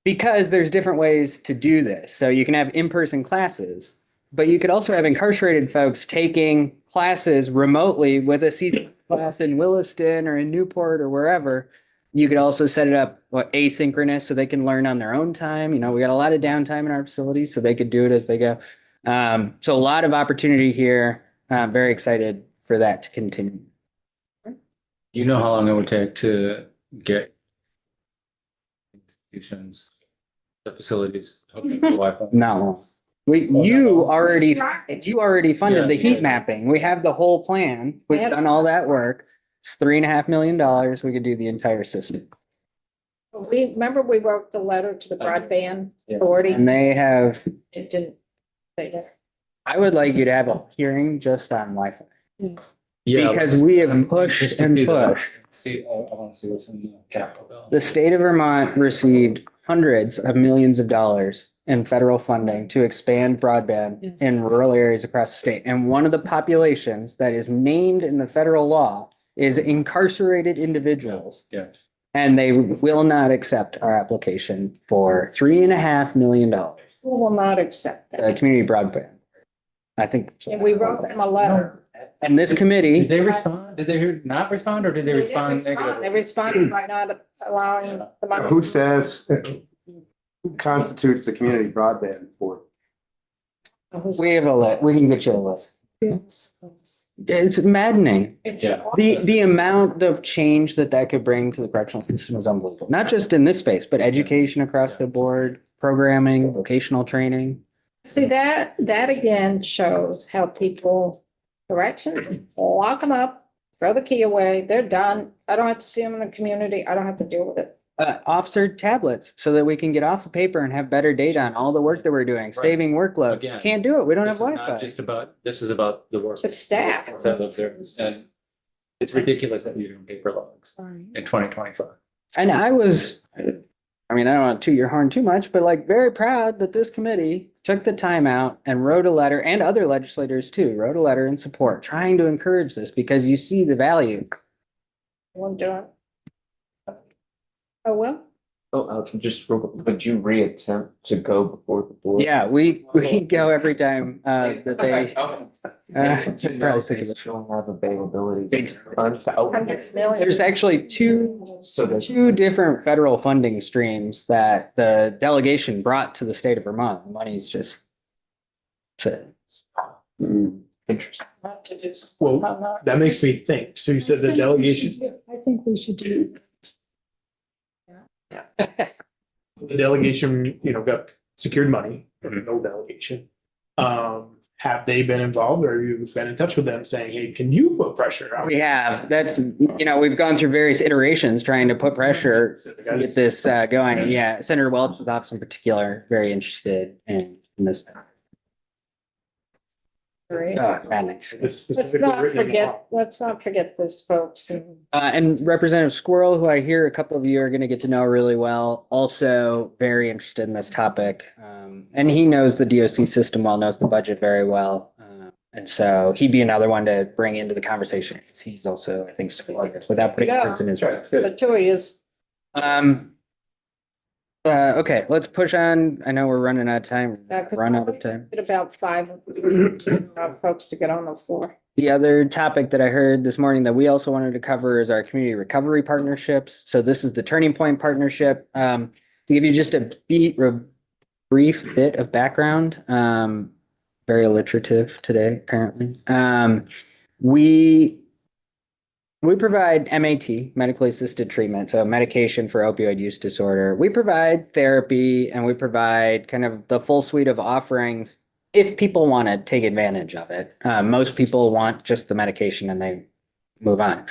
Speaker 2: Because there's different ways to do this. So you can have in-person classes, but you could also have incarcerated folks taking classes remotely with a season class in Williston or in Newport or wherever. You could also set it up asynchronous so they can learn on their own time. You know, we got a lot of downtime in our facilities, so they could do it as they go. So a lot of opportunity here. Very excited for that to continue.
Speaker 6: Do you know how long it would take to get institutions, the facilities, hooking to Wi-Fi?
Speaker 2: Not long. You already funded the heat mapping. We have the whole plan. We've done all that work. It's $3.5 million. We could do the entire system.
Speaker 1: We wrote the letter to the broadband authority.
Speaker 2: And they have,
Speaker 1: It didn't say that.
Speaker 2: I would like you to have a hearing just on Wi-Fi.
Speaker 6: Yeah,
Speaker 2: Because we have pushed
Speaker 6: just to
Speaker 2: and
Speaker 6: see that.
Speaker 2: pushed.
Speaker 6: See, I want to see what's in the capital bill.
Speaker 2: The state of Vermont received hundreds of millions of dollars in federal funding to expand broadband
Speaker 11: Yes.
Speaker 2: in rural areas across the state. And one of the populations that is named in the federal law is incarcerated individuals.
Speaker 6: Yeah.
Speaker 2: And they will not accept our application for $3.5 million,
Speaker 1: Who will not accept that?
Speaker 2: community broadband. I think.
Speaker 1: And we wrote them a letter.
Speaker 2: And this committee.
Speaker 6: Did they respond? Did they not respond or did they
Speaker 1: They didn't
Speaker 6: respond
Speaker 1: respond. They
Speaker 6: negatively?
Speaker 1: responded by not allowing the money.
Speaker 13: Who says, who constitutes the community broadband board?
Speaker 2: We have a list. We can get you a list. It's maddening.
Speaker 1: It's.
Speaker 6: Yeah.
Speaker 2: The amount of change that could bring to the correctional system is unbelievable. Not just in this space, but education across the board, programming, vocational training.
Speaker 1: See, that again shows how people, corrections, lock them up, throw the key away, they're done. I don't have to see them in the community. I don't have to deal with it.
Speaker 2: Officer tablets so that we can get off the paper and have better data on all the work that we're doing, saving workload.
Speaker 6: Again,
Speaker 2: Can't do it. We don't have
Speaker 6: This is not
Speaker 2: Wi-Fi.
Speaker 6: just about, this is about the work.
Speaker 1: The staff.
Speaker 6: That lives there. And it's ridiculous that you're doing paper logs in 2025.
Speaker 2: And I was, I mean, I don't want to toot your horn too much, but like very proud that this committee took the time out and wrote a letter, and other legislators too, wrote a letter in support, trying to encourage this because you see the value.
Speaker 1: Won't do it. Oh, well,
Speaker 5: Oh, Alex, just, real quick, would you reattempt to go before the board?
Speaker 2: Yeah, we go every time that they.
Speaker 5: To know if they still have availability. funds to open it.
Speaker 1: $100 million.
Speaker 2: There's actually two
Speaker 5: So there's
Speaker 2: different federal funding streams that the delegation brought to the state of Vermont. The money's just.
Speaker 5: interesting.
Speaker 1: Not to just.
Speaker 4: Well,
Speaker 1: I'm not-
Speaker 4: that makes me think. So you said the delegation,
Speaker 11: I think we should do.
Speaker 4: the delegation, got secured money, no delegation. Have they been involved or have you been in touch with them saying, hey, can you put pressure out?
Speaker 2: We have, we've gone through various iterations trying to put pressure to get this going. Yeah, Senator Welch's office in particular, very interested in this.
Speaker 1: Great.
Speaker 2: Oh, it's maddening.
Speaker 4: It's
Speaker 1: Let's
Speaker 4: specifically
Speaker 1: not
Speaker 4: written in law.
Speaker 1: forget this, folks. And
Speaker 2: And Representative Squirrel, who I hear a couple of you are going to get to know really well, also very interested in this topic. And he knows the DOC system well, knows the budget very well. And so he'd be another one to bring into the conversation. He's also, I think, supportive without putting words in his mouth.
Speaker 1: the two is,
Speaker 2: Okay, let's push on. I know we're running out of time.
Speaker 1: Yeah, 'cause
Speaker 2: Run out of time.
Speaker 1: at about 5, folks to get on the floor.
Speaker 2: The other topic that I heard this morning that we also wanted to cover is our community recovery partnerships. So this is the Turning Point Partnership. To give you just a brief bit of background, very alliterative today, apparently. We provide MAT, medically assisted treatment, so medication for opioid use disorder. We provide therapy and we provide kind of the full suite of offerings if people want to take advantage of it. Most people want just the medication and they move on.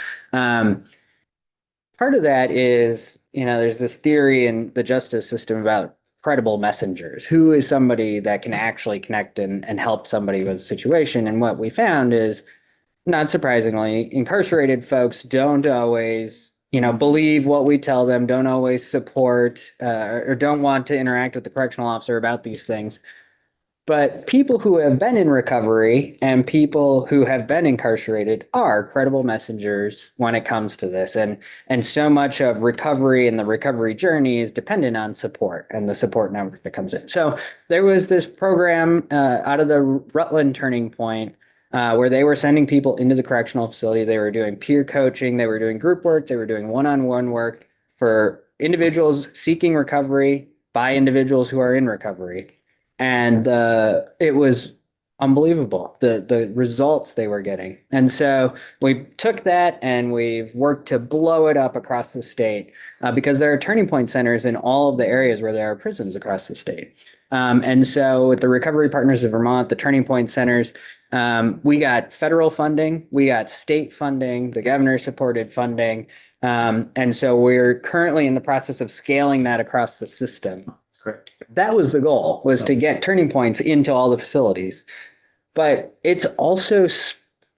Speaker 2: Part of that is, there's this theory in the justice system about credible messengers. Who is somebody that can actually connect and help somebody with a situation? And what we found is, not surprisingly, incarcerated folks don't always, believe what we tell them, don't always support or don't want to interact with the correctional officer about these things. But people who have been in recovery and people who have been incarcerated are credible messengers when it comes to this. And so much of recovery and the recovery journey is dependent on support and the support network that comes in. So there was this program out of the Rutland Turning Point where they were sending people into the correctional facility. They were doing peer coaching, they were doing group work, they were doing one-on-one work for individuals seeking recovery by individuals who are in recovery. And it was unbelievable, the results they were getting. And so we took that and we've worked to blow it up across the state because there are turning point centers in all of the areas where there are prisons across the state. And so with the Recovery Partners of Vermont, the Turning Point Centers, we got federal funding, we got state funding, the governor supported funding. And so we're currently in the process of scaling that across the system.
Speaker 6: That's correct.
Speaker 2: That was the goal, was to get turning points into all the facilities. But it's also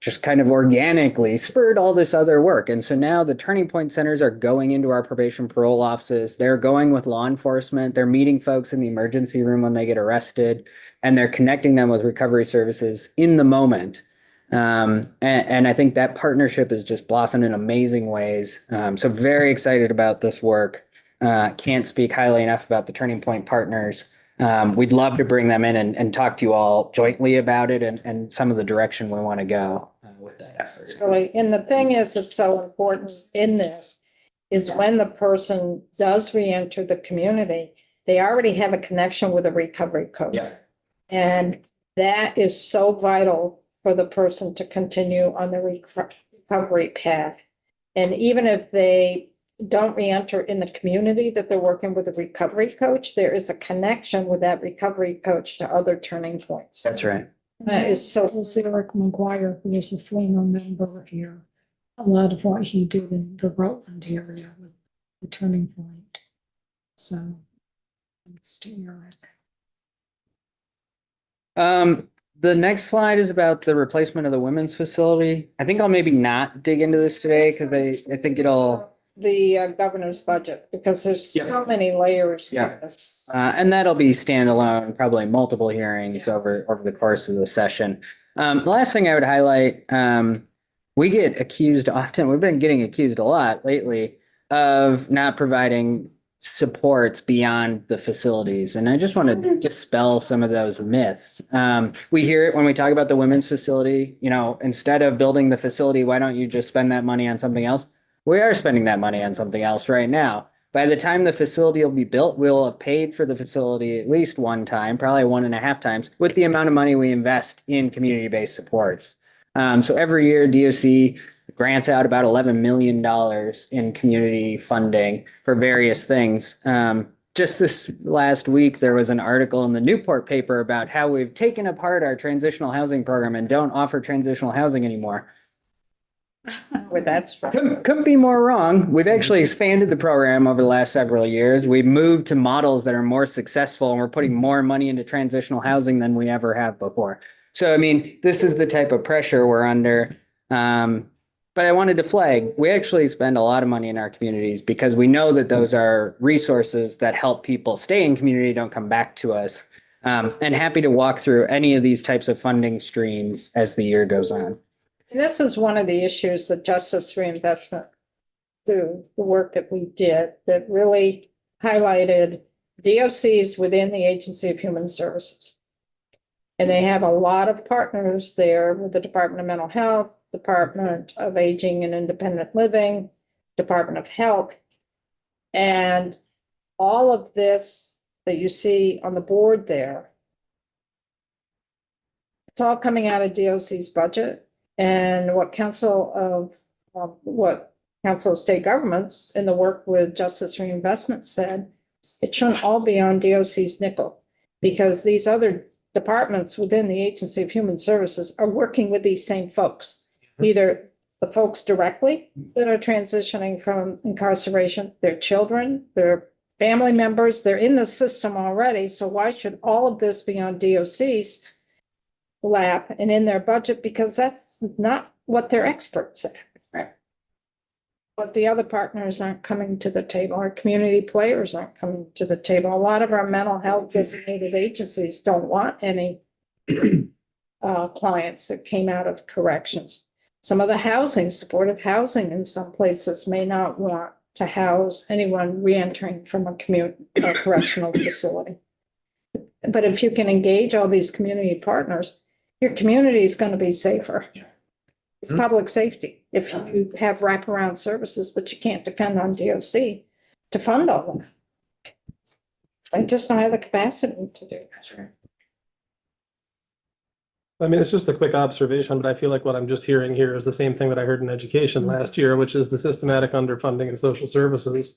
Speaker 2: just kind of organically spurred all this other work. And so now the Turning Point centers are going into our probation parole offices. They're going with law enforcement. They're meeting folks in the emergency room when they get arrested, and they're connecting them with recovery services in the moment. And I think that partnership is just blossomed in amazing ways. So very excited about this work. Can't speak highly enough about the Turning Point partners. We'd love to bring them in and talk to you all jointly about it and some of the direction we want to go with that effort.
Speaker 1: Really, and the thing is, it's so important in this is when the person does reenter the community, they already have a connection with a recovery coach.
Speaker 2: Yeah.
Speaker 1: And that is so vital for the person to continue on the recovery path. And even if they don't reenter in the community that they're working with a recovery coach, there is a connection with that recovery coach to other turning points.
Speaker 2: That's right.
Speaker 1: That is so.
Speaker 11: Eric McGuire, who is a former member here, a lot of what he did in the Rutland area with the Turning Point. So, thanks to Eric.
Speaker 2: The next slide is about the replacement of the women's facility. I think I'll maybe not dig into this today because I think it'll.
Speaker 1: The governor's budget, because there's so many layers to
Speaker 2: Yeah.
Speaker 1: this.
Speaker 2: And that'll be standalone, probably multiple hearings over the course of the session. The last thing I would highlight, we get accused often, we've been getting accused a lot lately of not providing supports beyond the facilities. And I just want to dispel some of those myths. We hear it when we talk about the women's facility, instead of building the facility, why don't you just spend that money on something else? We are spending that money on something else right now. By the time the facility will be built, we'll have paid for the facility at least one time, probably 1.5 times, with the amount of money we invest in community-based supports. So every year, DOC grants out about $11 million in community funding for various things. Just this last week, there was an article in the Newport paper about how we've taken apart our transitional housing program and don't offer transitional housing anymore.
Speaker 1: Where that's from.
Speaker 2: Couldn't be more wrong. We've actually expanded the program over the last several years. We've moved to models that are more successful, and we're putting more money into transitional housing than we ever have before. So, I mean, this is the type of pressure we're under. But I wanted to flag, we actually spend a lot of money in our communities because we know that those are resources that help people stay in community, don't come back to us. And happy to walk through any of these types of funding streams as the year goes on.
Speaker 1: And this is one of the issues that Justice Reinvestment, through the work that we did, that really highlighted DOCs within the Agency of Human Services. And they have a lot of partners there with the Department of Mental Health, Department of Aging and Independent Living, Department of Health. And all of this that you see on the board there, it's all coming out of DOC's budget. And what Council of State Governments in the work with Justice Reinvestment said, it shouldn't all be on DOC's nickel, because these other departments within the Agency of Human Services are working with these same folks, either the folks directly that are transitioning from incarceration, their children, their family members, they're in the system already. So why should all of this be on DOC's lap and in their budget? Because that's not what they're experts at. Right. But the other partners aren't coming to the table. Our community players aren't coming to the table. A lot of our mental health designated agencies don't want any clients that came out of corrections. Some of the housing, supportive housing in some places may not want to house anyone reentering from a correctional facility. But if you can engage all these community partners, your community is going to be safer. It's public safety. If you have wraparound services, but you can't depend on DOC to fund all of them. I just don't have the capacity to do that.
Speaker 8: I mean, it's just a quick observation, but I feel like what I'm just hearing here is the same thing that I heard in education last year, which is the systematic underfunding in social services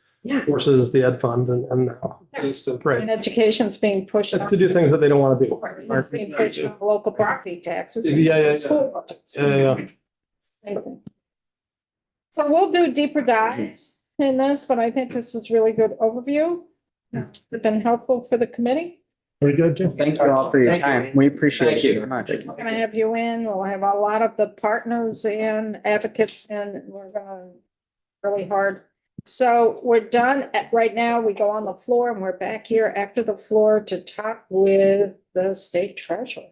Speaker 8: versus the ed fund and now.
Speaker 1: And education's being pushed on.
Speaker 8: To do things that they don't want to do.
Speaker 1: It's being pushed on local property taxes.
Speaker 8: Yeah.
Speaker 1: School budgets.
Speaker 8: Yeah.
Speaker 1: Same thing. So we'll do deeper dives in this, but I think this is really good overview. It's been helpful for the committee.
Speaker 9: Very good, Jim.
Speaker 2: Thank you all for your
Speaker 7: Thank you.
Speaker 2: time. We appreciate
Speaker 7: Thank
Speaker 2: it
Speaker 7: you.
Speaker 2: very much.
Speaker 1: We're gonna have you in, we'll have a lot of the partners in, advocates in, we're gonna really hard. So we're done. Right now, we go on the floor and we're back here after the floor to talk with the state treasurer.